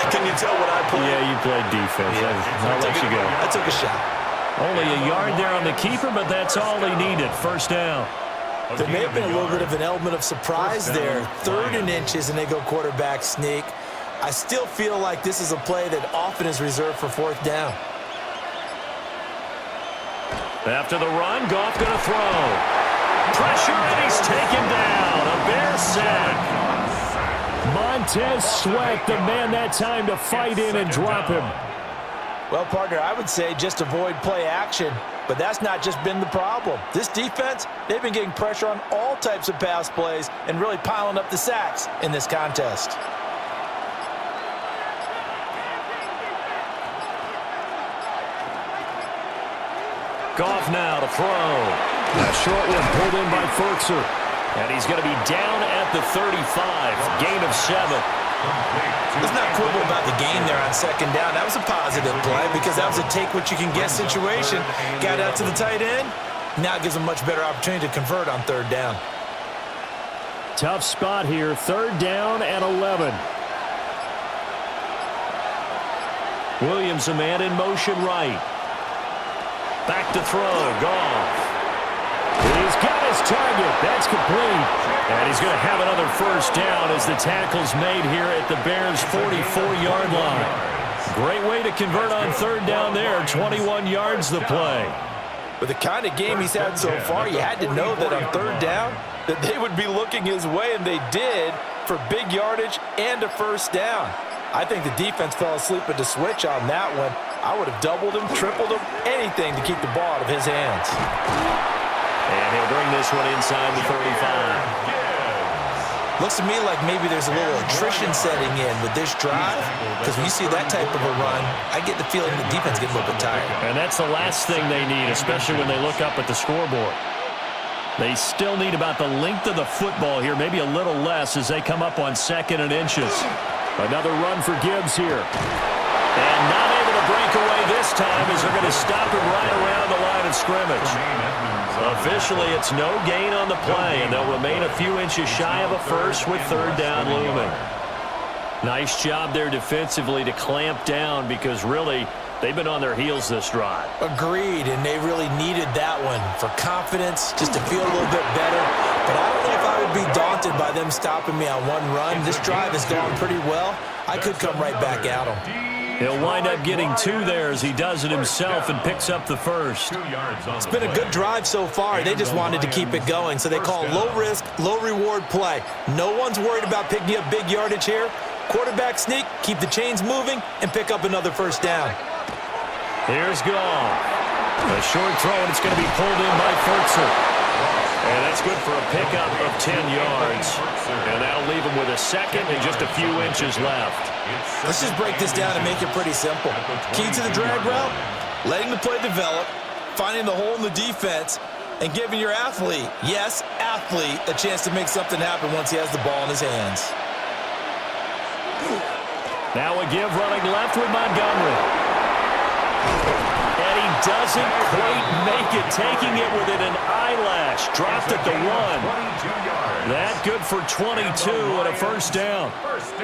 Can you tell what I played? Yeah, you played defense. Yeah. I'll let you go. I took a shot. Only a yard there on the keeper, but that's all he needed. 1st down. There may have been a little bit of an element of surprise there. 3rd and inches, and they go quarterback sneak. I still feel like this is a play that often is reserved for 4th down. After the run, Goff going to throw. Pressure, and he's taken down. A Bear sack. Montez Sweat, the man that time to fight in and drop him. Well, partner, I would say just avoid play action, but that's not just been the problem. This defense, they've been getting pressure on all types of pass plays and really piling up the sacks in this contest. Goff now to throw. A short one pulled in by Fertzer. And he's going to be down at the 35. Gain of 7. Let's not quibble about the gain there on 2nd down. That was a positive play because that was a take-what-you-can-get situation. Got out to the tight end. Now it gives them much better opportunity to convert on 3rd down. Tough spot here. 3rd down and 11. Williams a man in motion right. Back to throw. Goff. He's got his target. That's complete. And he's going to have another first down as the tackle's made here at the Bears' 44-yard line. Great way to convert on third down there. 21 yards the play. With the kind of game he's had so far, you had to know that on third down that they would be looking his way, and they did for big yardage and a first down. I think the defense fell asleep at the switch on that one. I would have doubled him, tripled him, anything to keep the ball out of his hands. And he'll bring this one inside the 35. Looks to me like maybe there's a little attrition setting in with this drive, because when you see that type of a run, I get the feeling the defense gets a little bit tired. And that's the last thing they need, especially when they look up at the scoreboard. They still need about the length of the football here, maybe a little less as they come up on 2nd and inches. Another run for Gibbs here. And not able to break away this time as they're going to stop him right around the line of scrimmage. Officially, it's no gain on the play, and they'll remain a few inches shy of a first with third down looming. Nice job there defensively to clamp down because really they've been on their heels this drive. Agreed, and they really needed that one for confidence, just to feel a little bit better. But I don't know if I would be daunted by them stopping me on one run. This drive has gone pretty well. I could come right back at them. He'll wind up getting 2 there as he does it himself and picks up the first. It's been a good drive so far. They just wanted to keep it going, so they call low-risk, low-reward play. No one's worried about picking up big yardage here. Quarterback sneak, keep the chains moving, and pick up another first down. Here's Goff. A short throw, and it's going to be pulled in by Furtzer. And that's good for a pickup of 10 yards. And that'll leave him with a second and just a few inches left. Let's just break this down and make it pretty simple. Key to the drag route, letting the play develop, finding the hole in the defense, and giving your athlete, yes, athlete, a chance to make something happen once he has the ball in his hands. Now a give running left with Montgomery. And he doesn't quite make it, taking it within an eyelash. Dropped at the 1. That good for 22 and a first down.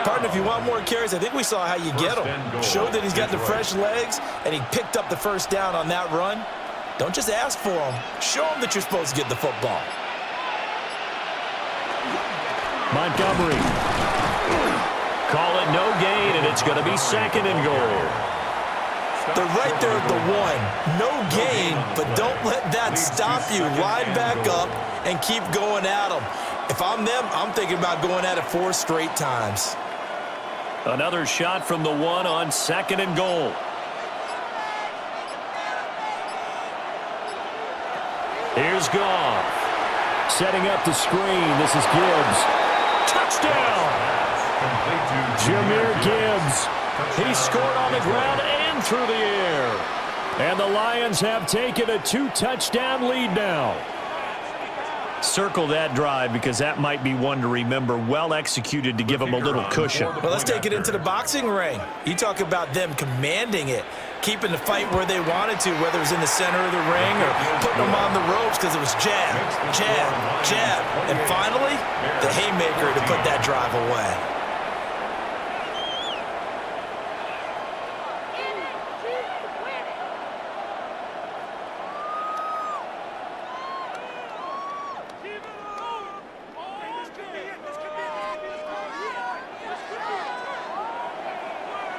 Partner, if you want more carries, I think we saw how you get him. Showed that he's got the fresh legs, and he picked up the first down on that run. Don't just ask for him. Show him that you're supposed to get the football. Montgomery. Call it no gain, and it's going to be 2nd and goal. They're right there at the 1. No gain, but don't let that stop you. Line back up and keep going at them. If I'm them, I'm thinking about going at it 4 straight times. Another shot from the 1 on 2nd and goal. Here's Goff. Setting up the screen. This is Gibbs. Touchdown! Jahmyr Gibbs. He scored on the ground and through the air. And the Lions have taken a 2-touchdown lead now. Circle that drive because that might be one to remember. Well executed to give them a little cushion. Well, let's take it into the boxing ring. You talk about them commanding it, keeping the fight where they wanted to, whether it was in the center of the ring or putting them on the ropes because it was jab, jab, jab. And finally, the haymaker to put that drive away.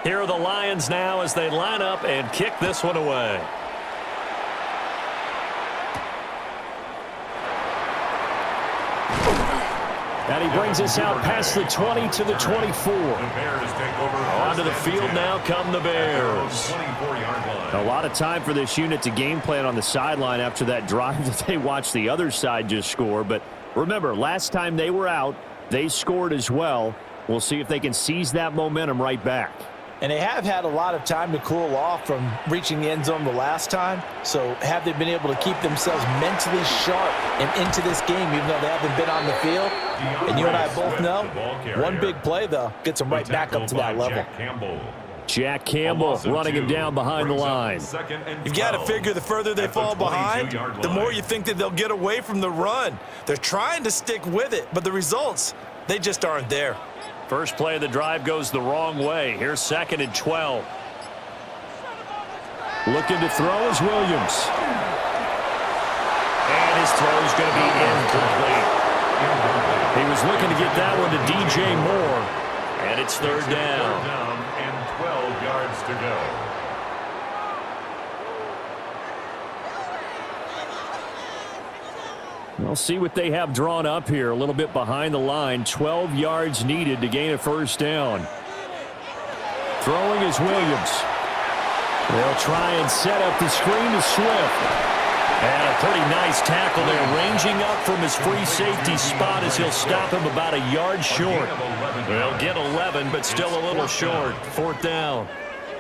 Here are the Lions now as they line up and kick this one away. And he brings us out past the 20 to the 24. Onto the field now come the Bears. A lot of time for this unit to game plan on the sideline after that drive that they watched the other side just score. But remember, last time they were out, they scored as well. We'll see if they can seize that momentum right back. And they have had a lot of time to cool off from reaching the end zone the last time. So have they been able to keep themselves mentally sharp and into this game, even though they haven't been on the field? And you and I both know, one big play, though, gets them right back up to that level. Jack Campbell running him down behind the line. You've got to figure the further they fall behind, the more you think that they'll get away from the run. They're trying to stick with it, but the results, they just aren't there. First play of the drive goes the wrong way. Here's 2nd and 12. Looking to throw is Williams. And his throw is going to be incomplete. He was looking to get that one to DJ Moore. And it's third down. And 12 yards to go. We'll see what they have drawn up here. A little bit behind the line. 12 yards needed to gain a first down. Throwing is Williams. They'll try and set up the screen to Swift. And a pretty nice tackle there, ranging up from his free safety spot as he'll stop him about a yard short. They'll get 11, but still a little short. Fourth down.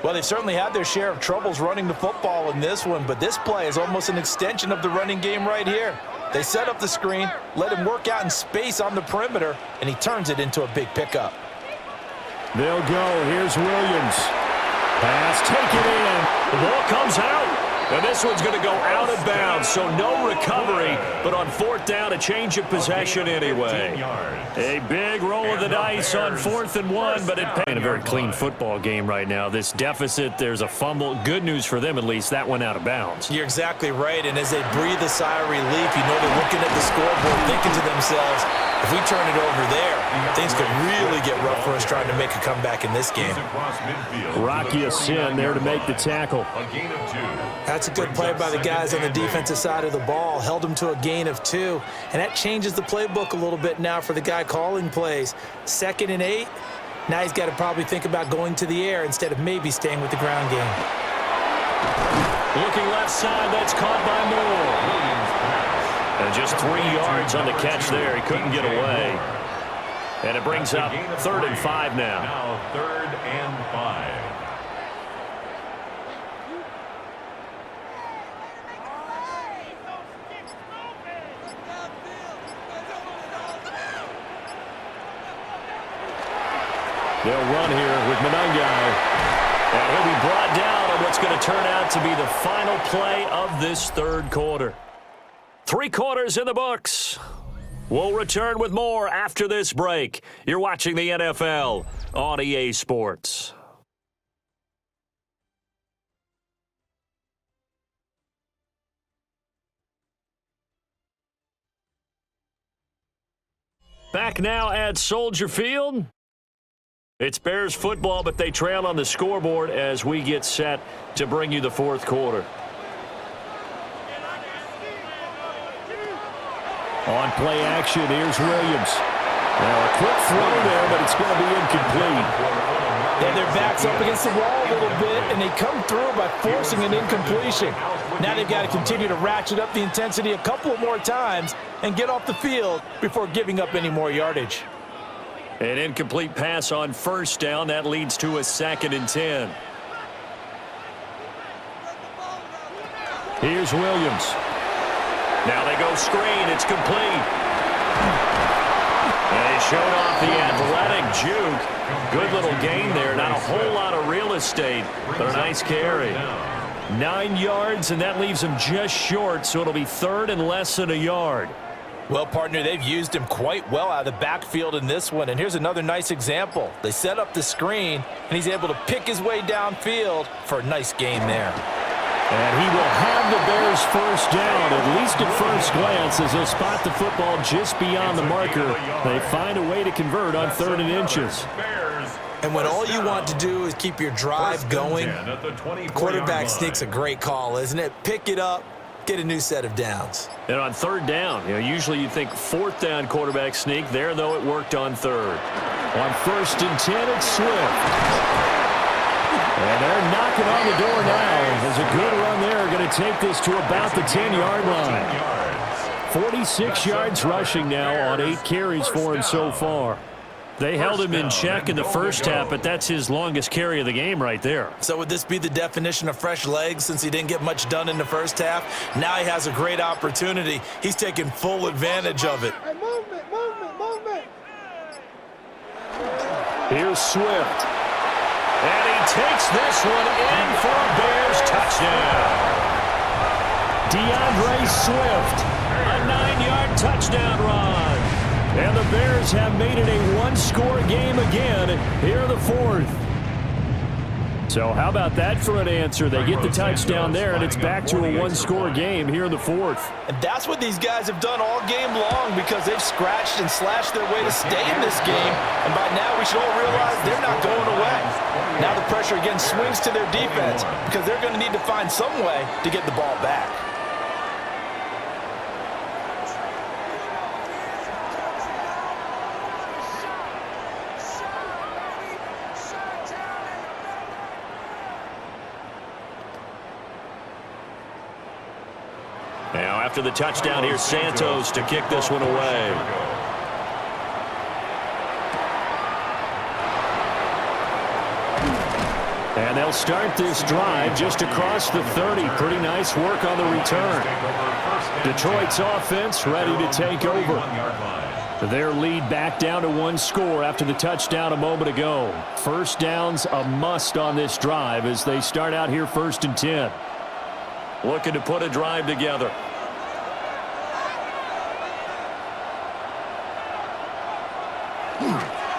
Well, they've certainly had their share of troubles running the football in this one, but this play is almost an extension of the running game right here. They set up the screen, let him work out in space on the perimeter, and he turns it into a big pickup. They'll go. Here's Williams. Pass taken in. The ball comes out. And this one's going to go out of bounds, so no recovery. But on fourth down, a change of possession anyway. A big roll of the dice on 4th and 1, but it paid. A very clean football game right now. This deficit, there's a fumble. Good news for them, at least. That went out of bounds. You're exactly right, and as they breathe a sigh of relief, you know they're looking at the scoreboard, thinking to themselves, if we turn it over there, things could really get rough for us trying to make a comeback in this game. Rocky Sin there to make the tackle. That's a good play by the guys on the defensive side of the ball. Held him to a gain of 2. And that changes the playbook a little bit now for the guy calling plays. 2nd and 8. Now he's got to probably think about going to the air instead of maybe staying with the ground game. Looking left side, that's caught by Moore. And just 3 yards on the catch there. He couldn't get away. And it brings up 3rd and 5 now. Now 3rd and 5. They'll run here with Monangai. And he'll be brought down on what's going to turn out to be the final play of this third quarter. 3 quarters in the books. We'll return with more after this break. You're watching the NFL on EA Sports. Back now at Soldier Field. It's Bears football, but they trail on the scoreboard as we get set to bring you the fourth quarter. On play action, here's Williams. Now a quick throw there, but it's going to be incomplete. And their backs up against the wall a little bit, and they come through by forcing an incompletion. Now they've got to continue to ratchet up the intensity a couple more times and get off the field before giving up any more yardage. An incomplete pass on first down. That leads to a 2nd and 10. Here's Williams. Now they go screen. It's complete. And he showed off the athletic juke. Good little gain there. Not a whole lot of real estate, but a nice carry. 9 yards, and that leaves him just short, so it'll be 3rd and less than a yard. Well, partner, they've used him quite well out of the backfield in this one, and here's another nice example. They set up the screen, and he's able to pick his way downfield for a nice gain there. And he will have the Bears first down, at least at first glance, as they'll spot the football just beyond the marker. They find a way to convert on 3rd and inches. And when all you want to do is keep your drive going, quarterback sneak's a great call, isn't it? Pick it up, get a new set of downs. And on 3rd down, usually you think 4th down quarterback sneak. There, though, it worked on 3rd. On 1st and 10, it's Swift. And they're knocking on the door now. There's a good run there. Going to take this to about the 10-yard line. 46 yards rushing now on 8 carries for him so far. They held him in check in the first half, but that's his longest carry of the game right there. So would this be the definition of fresh legs since he didn't get much done in the first half? Now he has a great opportunity. He's taking full advantage of it. Hey, movement. Here's Swift. And he takes this one in for a Bears touchdown. DeAndre Swift. A 9-yard touchdown run. And the Bears have made it a one-score game again here in the fourth. So how about that for an answer? They get the touchdown there, and it's back to a one-score game here in the fourth. And that's what these guys have done all game long because they've scratched and slashed their way to stay in this game. And by now, we should all realize they're not going away. Now the pressure again swings to their defense because they're going to need to find some way to get the ball back. Now after the touchdown, here's Santos to kick this one away. And they'll start this drive just across the 30. Pretty nice work on the return. Detroit's offense ready to take over. Their lead back down to one score after the touchdown a moment ago. First down's a must on this drive as they start out here 1st and 10. Looking to put a drive together.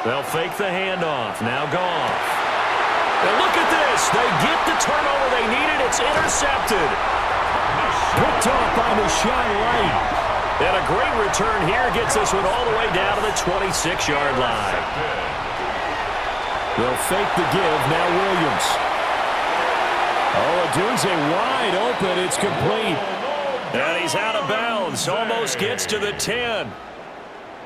They'll fake the handoff. Now Goff. And look at this. They get the turnover they needed. It's intercepted. Picked off by the shot right. And a great return here gets this one all the way down to the 26-yard line. They'll fake the give. Now Williams. Oh, Adunze wide open. It's complete. And he's out of bounds. Almost gets to the 10.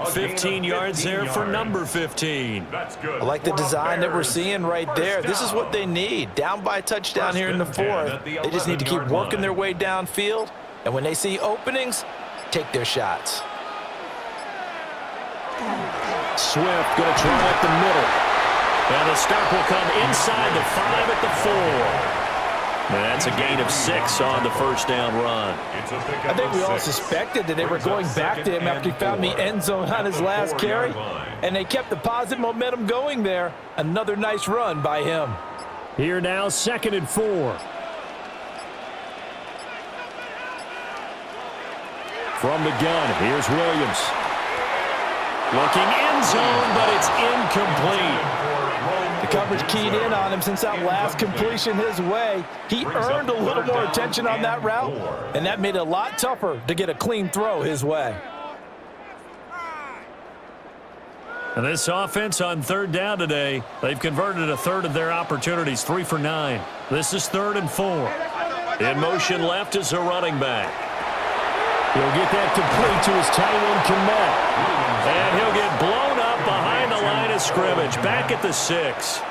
15 yards there for number 15. I like the design that we're seeing right there. This is what they need. Down by a touchdown here in the fourth. They just need to keep working their way downfield. And when they see openings, take their shots. Swift going to try up the middle. And the stop will come inside the 5 at the 4. And that's a gain of 6 on the first down run. I think we all suspected that they were going back to him after he found the end zone on his last carry. And they kept the positive momentum going there. Another nice run by him. Here now, 2nd and 4. From the gun, here's Williams. Looking end zone, but it's incomplete. The coverage keyed in on him since that last completion his way. He earned a little more attention on that route, and that made it a lot tougher to get a clean throw his way. And this offense on 3rd down today, they've converted a third of their opportunities, 3 for 9. This is 3rd and 4. In motion left is a running back. He'll get that complete to his tight end, Komet. And he'll get blown up behind the line of scrimmage, back at the 6.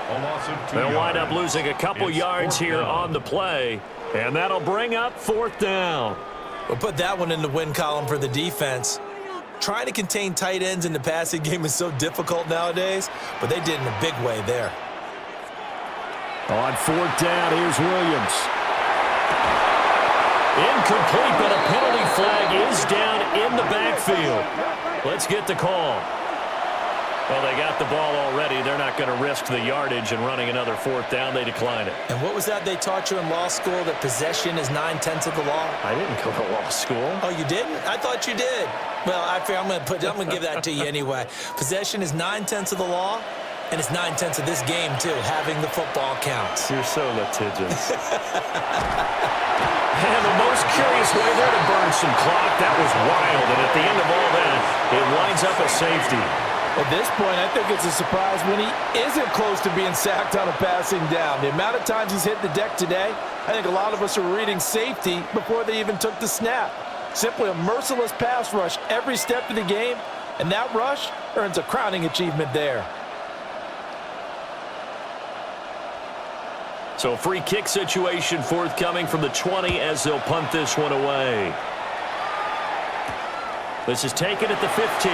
They'll wind up losing a couple yards here on the play, and that'll bring up 4th down. We'll put that one in the win column for the defense. Trying to contain tight ends in the passing game is so difficult nowadays, but they did in a big way there. On 4th down, here's Williams. Incomplete, but a penalty flag is down in the backfield. Let's get the call. Well, they got the ball already. They're not going to risk the yardage and running another 4th down. They decline it. And what was that they taught you in law school, that possession is 9/10 of the law? I didn't go to law school. Oh, you didn't? I thought you did. Well, I'm going to give that to you anyway. Possession is 9/10 of the law, and it's 9/10 of this game, too. Having the football counts. You're so litigious. And the most curious way there to burn some clock. That was wild. And at the end of all that, it winds up a safety. At this point, I think it's a surprise when he isn't close to being sacked on a passing down. The amount of times he's hit the deck today, I think a lot of us are reading safety before they even took the snap. Simply a merciless pass rush every step of the game, and that rush earns a crowning achievement there. So free kick situation forthcoming from the 20 as they'll punt this one away. This is taken at the 15.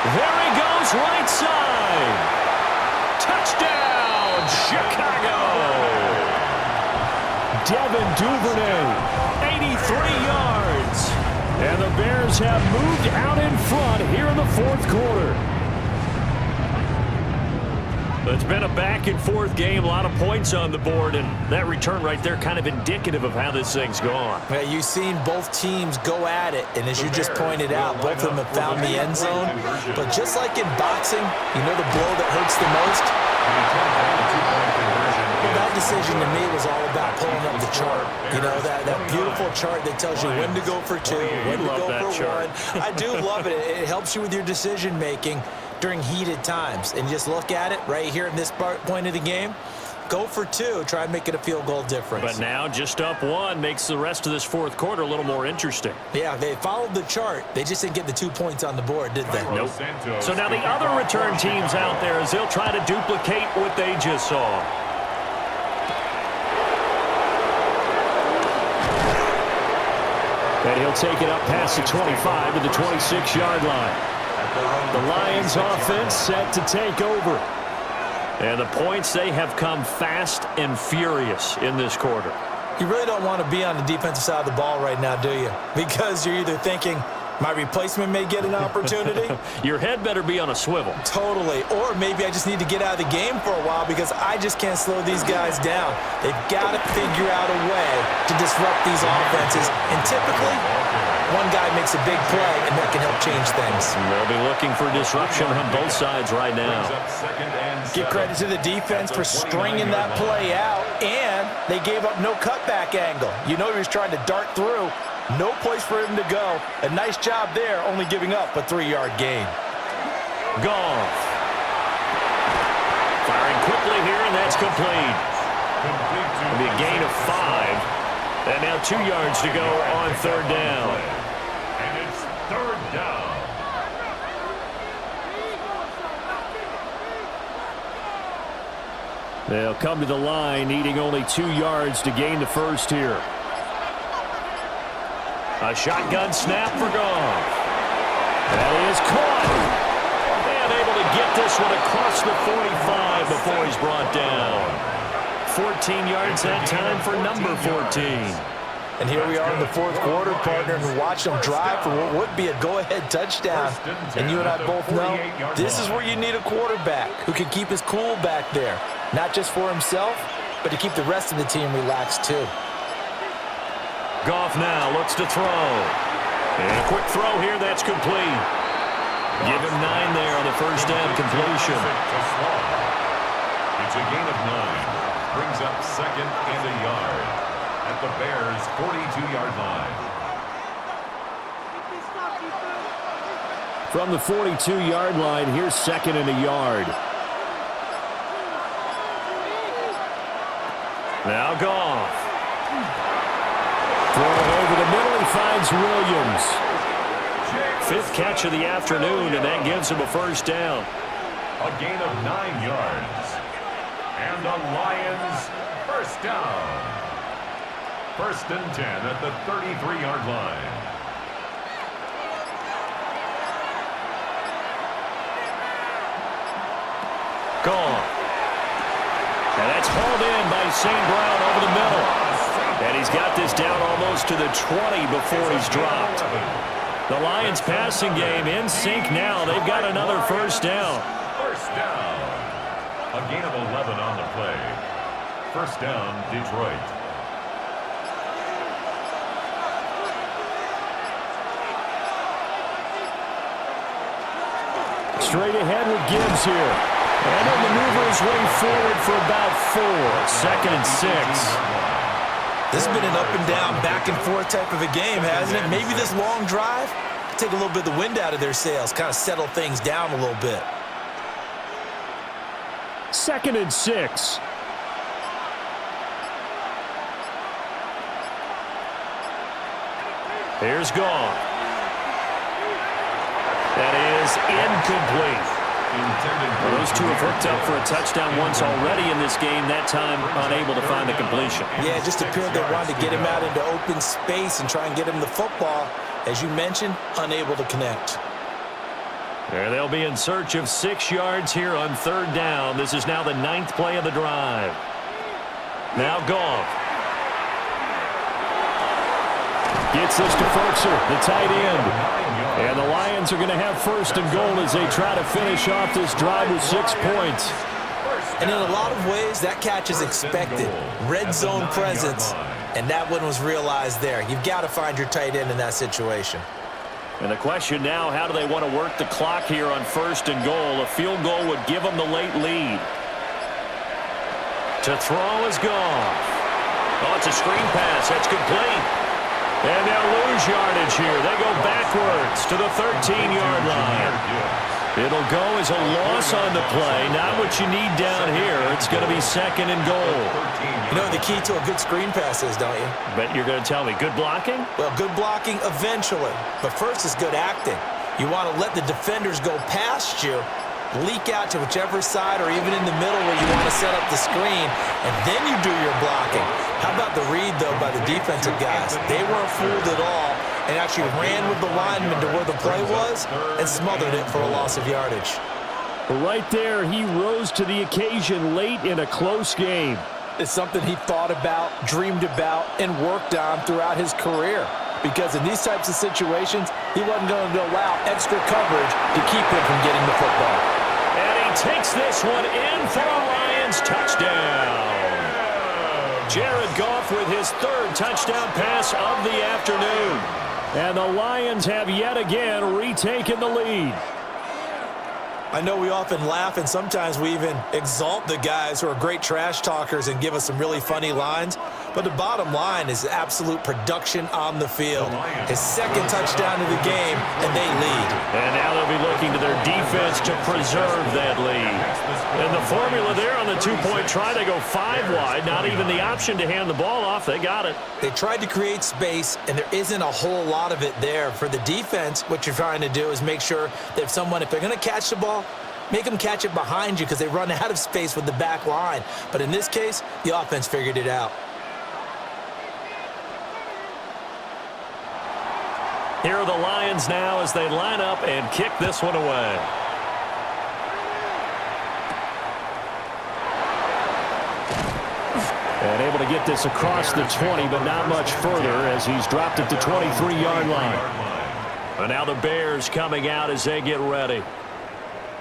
There he goes, right side. Touchdown, Chicago. Devin Duvernay, 83 yards. And the Bears have moved out in front here in the 4th quarter. It's been a back-and-forth game, a lot of points on the board, and that return right there kind of indicative of how this thing's gone. Yeah, you've seen both teams go at it, and as you just pointed out, both of them have found the end zone. But just like in boxing, you know the blow that hurts the most? Well, that decision to me was all about pulling up the chart. You know, that beautiful chart that tells you when to go for two, when to go for one. I do love it. It helps you with your decision-making during heated times. And just look at it right here in this point of the game. Go for two. Try and make it a field goal difference. But now just up one makes the rest of this fourth quarter a little more interesting. Yeah, they followed the chart. They just didn't get the 2 points on the board, did they? Nope. So now the other return teams out there as they'll try to duplicate what they just saw. And he'll take it up past the 25 to the 26-yard line. The Lions offense set to take over. And the points, they have come fast and furious in this quarter. You really don't want to be on the defensive side of the ball right now, do you? Because you're either thinking, my replacement may get an opportunity. Your head better be on a swivel. Totally. Or maybe I just need to get out of the game for a while because I just can't slow these guys down. They've got to figure out a way to disrupt these offenses. And typically, one guy makes a big play, and that can help change things. They'll be looking for disruption on both sides right now. Give credit to the defense for stringing that play out, and they gave up no cutback angle. You know he was trying to dart through. No place for him to go. A nice job there, only giving up a 3-yard gain. Goff. Firing quickly here, and that's complete. It'll be a gain of 5. And now 2 yards to go on third down. And it's third down. They'll come to the line, needing only 2 yards to gain the first here. A shotgun snap for Goff. That is caught. And able to get this one across the 45 before he's brought down. 14 yards that time for number 14. And here we are in the fourth quarter, partner, and watch them drive for what would be a go-ahead touchdown. And you and I both know this is where you need a quarterback who can keep his cool back there. Not just for himself, but to keep the rest of the team relaxed too. Goff now looks to throw. And a quick throw here, that's complete. Give him 9 there on the first down completion. It's a gain of 9. Brings up second and a yard at the Bears' 42-yard line. From the 42-yard line, here's second and a yard. Now Goff. Throw it over the middle, he finds Williams. 5th catch of the afternoon, and that gives him a first down. A gain of 9 yards. And the Lions first down. First and 10 at the 33-yard line. Goff. And that's hauled in by St. Brown over the middle. And he's got this down almost to the 20 before he's dropped. The Lions passing game in sync now. They've got another first down. First down. A gain of 11 on the play. First down, Detroit. Straight ahead with Gibbs here. And he'll maneuver his way forward for about 4. Second and 6. This has been an up and down, back and forth type of a game, hasn't it? Maybe this long drive take a little bit of the wind out of their sails, kind of settle things down a little bit. Second and 6. Here's Goff. That is incomplete. Well, those two have hooked up for a touchdown once already in this game, that time unable to find the completion. Yeah, it just appeared they wanted to get him out into open space and try and get him the football. As you mentioned, unable to connect. There they'll be in search of 6 yards here on third down. This is now the 9th play of the drive. Now Goff. Gets this to Ferkser, the tight end. And the Lions are going to have first and goal as they try to finish off this drive with 6 points. And in a lot of ways, that catch is expected. Red zone presence, and that one was realized there. You've got to find your tight end in that situation. And the question now, how do they want to work the clock here on 1st and goal? A field goal would give them the late lead. To throw is Goff. Oh, it's a screen pass. That's complete. And they'll lose yardage here. They go backwards to the 13-yard line. It'll go as a loss on the play. Not what you need down here. It's going to be 2nd and goal. You know the key to a good screen pass is, don't you? Bet you're going to tell me. Good blocking? Well, good blocking eventually. But first is good acting. You want to let the defenders go past you, leak out to whichever side or even in the middle where you want to set up the screen, and then you do your blocking. How about the read, though, by the defensive guys? They weren't fooled at all and actually ran with the lineman to where the play was and smothered it for a loss of yardage. Right there, he rose to the occasion late in a close game. It's something he thought about, dreamed about, and worked on throughout his career. Because in these types of situations, he wasn't going to allow extra coverage to keep him from getting the football. And he takes this one in for a Lions touchdown. Jared Goff with his 3rd touchdown pass of the afternoon. And the Lions have yet again retaken the lead. I know we often laugh and sometimes we even exalt the guys who are great trash talkers and give us some really funny lines. But the bottom line is absolute production on the field. His 2nd touchdown of the game, and they lead. And now they'll be looking to their defense to preserve that lead. And the formula there on the 2-point try, they go 5 wide. Not even the option to hand the ball off. They got it. They tried to create space, and there isn't a whole lot of it there. For the defense, what you're trying to do is make sure that if they're going to catch the ball, make them catch it behind you because they run out of space with the back line. But in this case, the offense figured it out. Here are the Lions now as they line up and kick this one away. And able to get this across the 20, but not much further as he's dropped it to 23-yard line. And now the Bears coming out as they get ready.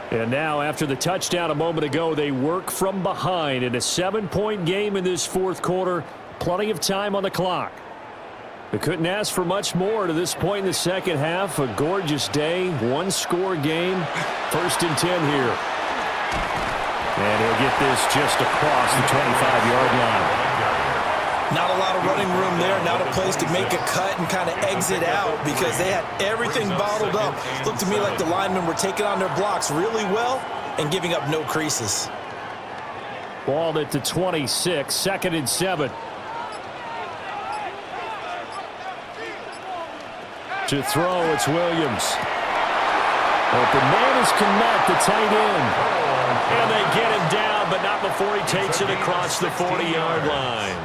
And now after the touchdown a moment ago, they work from behind in a 7-point game in this 4th quarter. Plenty of time on the clock. They couldn't ask for much more to this point in the 2nd half. A gorgeous day, 1-score game. 1st and 10 here. And he'll get this just across the 25-yard line. Not a lot of running room there. Not a place to make a cut and kind of exit out because they had everything bottled up. Looked to me like the linemen were taking on their blocks really well and giving up no creases. Balled at the 26, 2nd and 7. To throw, it's Williams. Open man is Kmet, the tight end. And they get him down, but not before he takes it across the 40-yard line.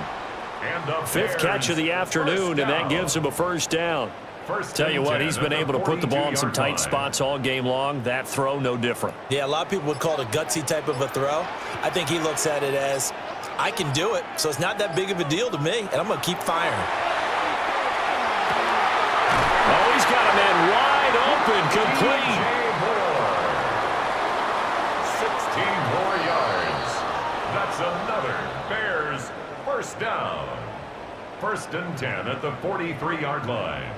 5th catch of the afternoon, and that gives him a 1st down. Tell you what, he's been able to put the ball in some tight spots all game long. That throw, no different. Yeah, a lot of people would call it a gutsy type of a throw. I think he looks at it as, I can do it, so it's not that big of a deal to me, and I'm going to keep firing. Oh, he's got a man wide open, complete. 16 more yards. That's another Bears 1st down. 1st and 10 at the 43-yard line.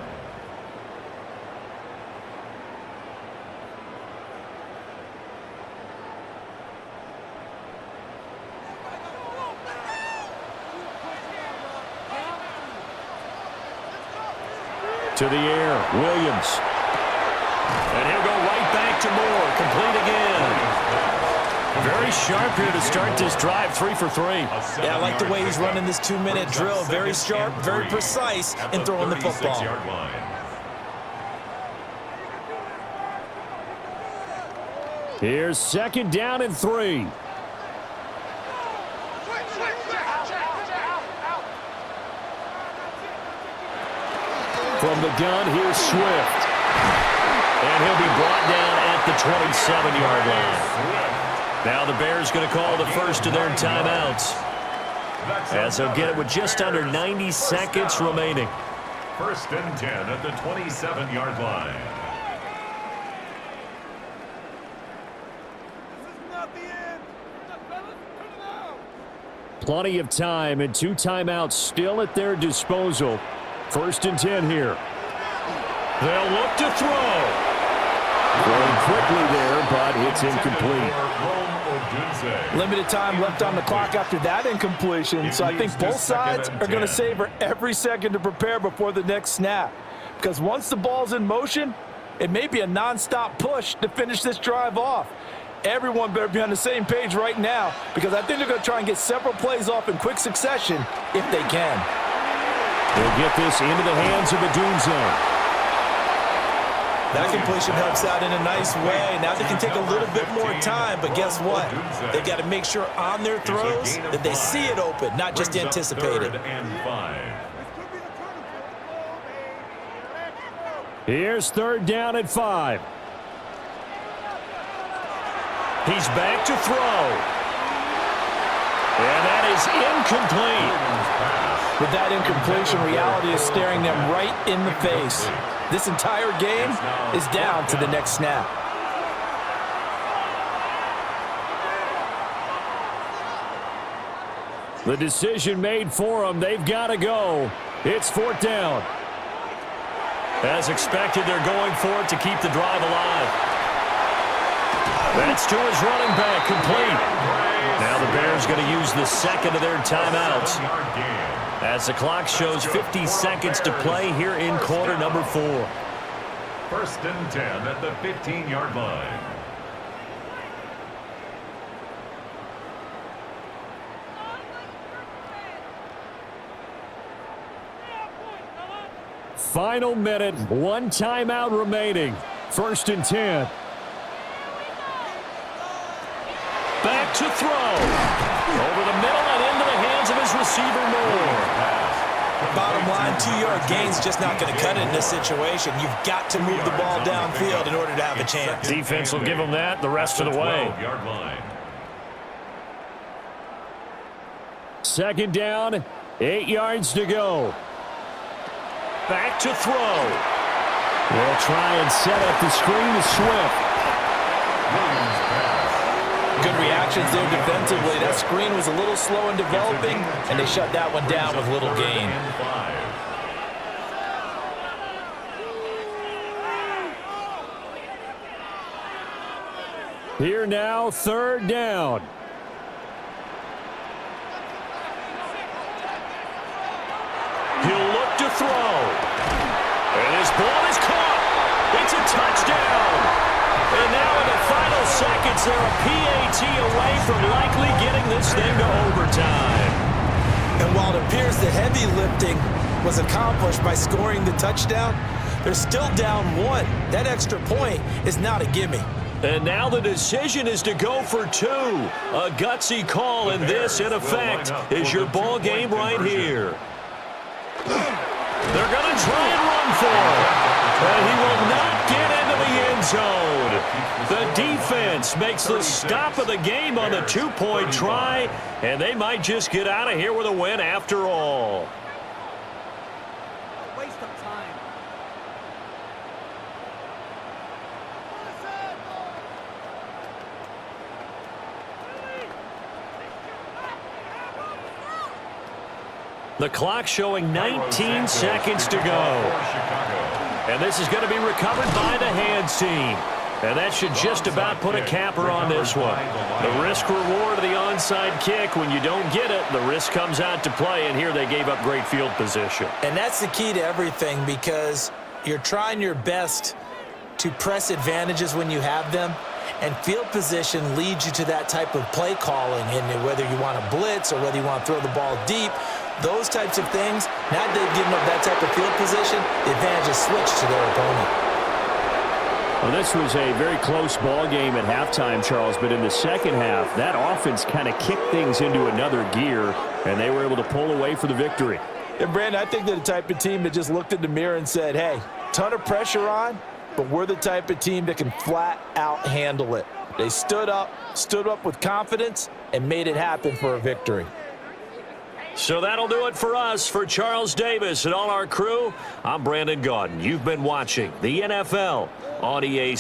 To the air, Williams. And he'll go right back to Moore, complete again. Very sharp here to start this drive, 3 for 3. Yeah, I like the way he's running this 2-minute drill. Very sharp, very precise in throwing the football. Here's 2nd down and 3. From the gun, here's Swift. And he'll be brought down at the 27-yard line. Now the Bears going to call the first of their timeouts, as they'll get it with just under 90 seconds remaining. 1st and 10 at the 27-yard line. Plenty of time and 2 timeouts still at their disposal. 1st and 10 here. They'll look to throw. Going quickly there, but it's incomplete. Limited time left on the clock after that incompletion, so I think both sides are going to savor every second to prepare before the next snap. Because once the ball's in motion, it may be a nonstop push to finish this drive off. Everyone better be on the same page right now, because I think they're going to try and get several plays off in quick succession if they can. They'll get this into the hands of the Doom Zone. That completion helps out in a nice way. Now they can take a little bit more time, but guess what? They've got to make sure on their throws that they see it open, not just anticipate it. Here's 3rd down and 5. He's back to throw. And that is incomplete. With that incompletion, reality is staring them right in the face. This entire game is down to the next snap. The decision made for them. They've got to go. It's 4th down. As expected, they're going for it to keep the drive alive. That's to his running back, complete. Now the Bears going to use the second of their timeouts, as the clock shows 50 seconds to play here in quarter number 4. 1st and 10 at the 15-yard line. Final minute, 1 timeout remaining. 1st and 10. Back to throw. Over the middle and into the hands of his receiver, Moore. Bottom line, 2-yard gain's just not going to cut it in this situation. You've got to move the ball downfield in order to have a chance. Defense will give them that the rest of the way. 2nd down, 8 yards to go. Back to throw. They'll try and set up the screen to Swift. Good reactions there defensively. That screen was a little slow in developing, and they shut that one down with little gain. Here now, 3rd down. He'll look to throw. And his ball is caught. It's a touchdown. And now in the final seconds, they're a PAT away from likely getting this thing to overtime. And while it appears the heavy lifting was accomplished by scoring the touchdown, they're still down 1. That extra point is not a gimme. And now the decision is to go for 2. A gutsy call, and this, in effect, is your ball game right here. They're going to try and run for it. And he will not get into the end zone. The defense makes the stop of the game on the 2-point try, and they might just get out of here with a win after all. Waste of time. The clock showing 19 seconds to go. And this is going to be recovered by the hands team. And that should just about put a capper on this one. The risk-reward of the onside kick, when you don't get it, the risk comes out to play, and here they gave up great field position. And that's the key to everything, because you're trying your best to press advantages when you have them, and field position leads you to that type of play calling, and whether you want to blitz or whether you want to throw the ball deep, those types of things, now that they've given up that type of field position, the advantage is switched to their opponent. Well, this was a very close ball game at halftime, Charles, but in the second half, that offense kind of kicked things into another gear, and they were able to pull away for the victory. And, Brandon, I think they're the type of team that just looked in the mirror and said, hey, ton of pressure on, but we're the type of team that can flat out handle it. They stood up with confidence, and made it happen for a victory. So that'll do it for us. For Charles Davis and all our crew, I'm Brandon Gaudin. You've been watching the NFL on EA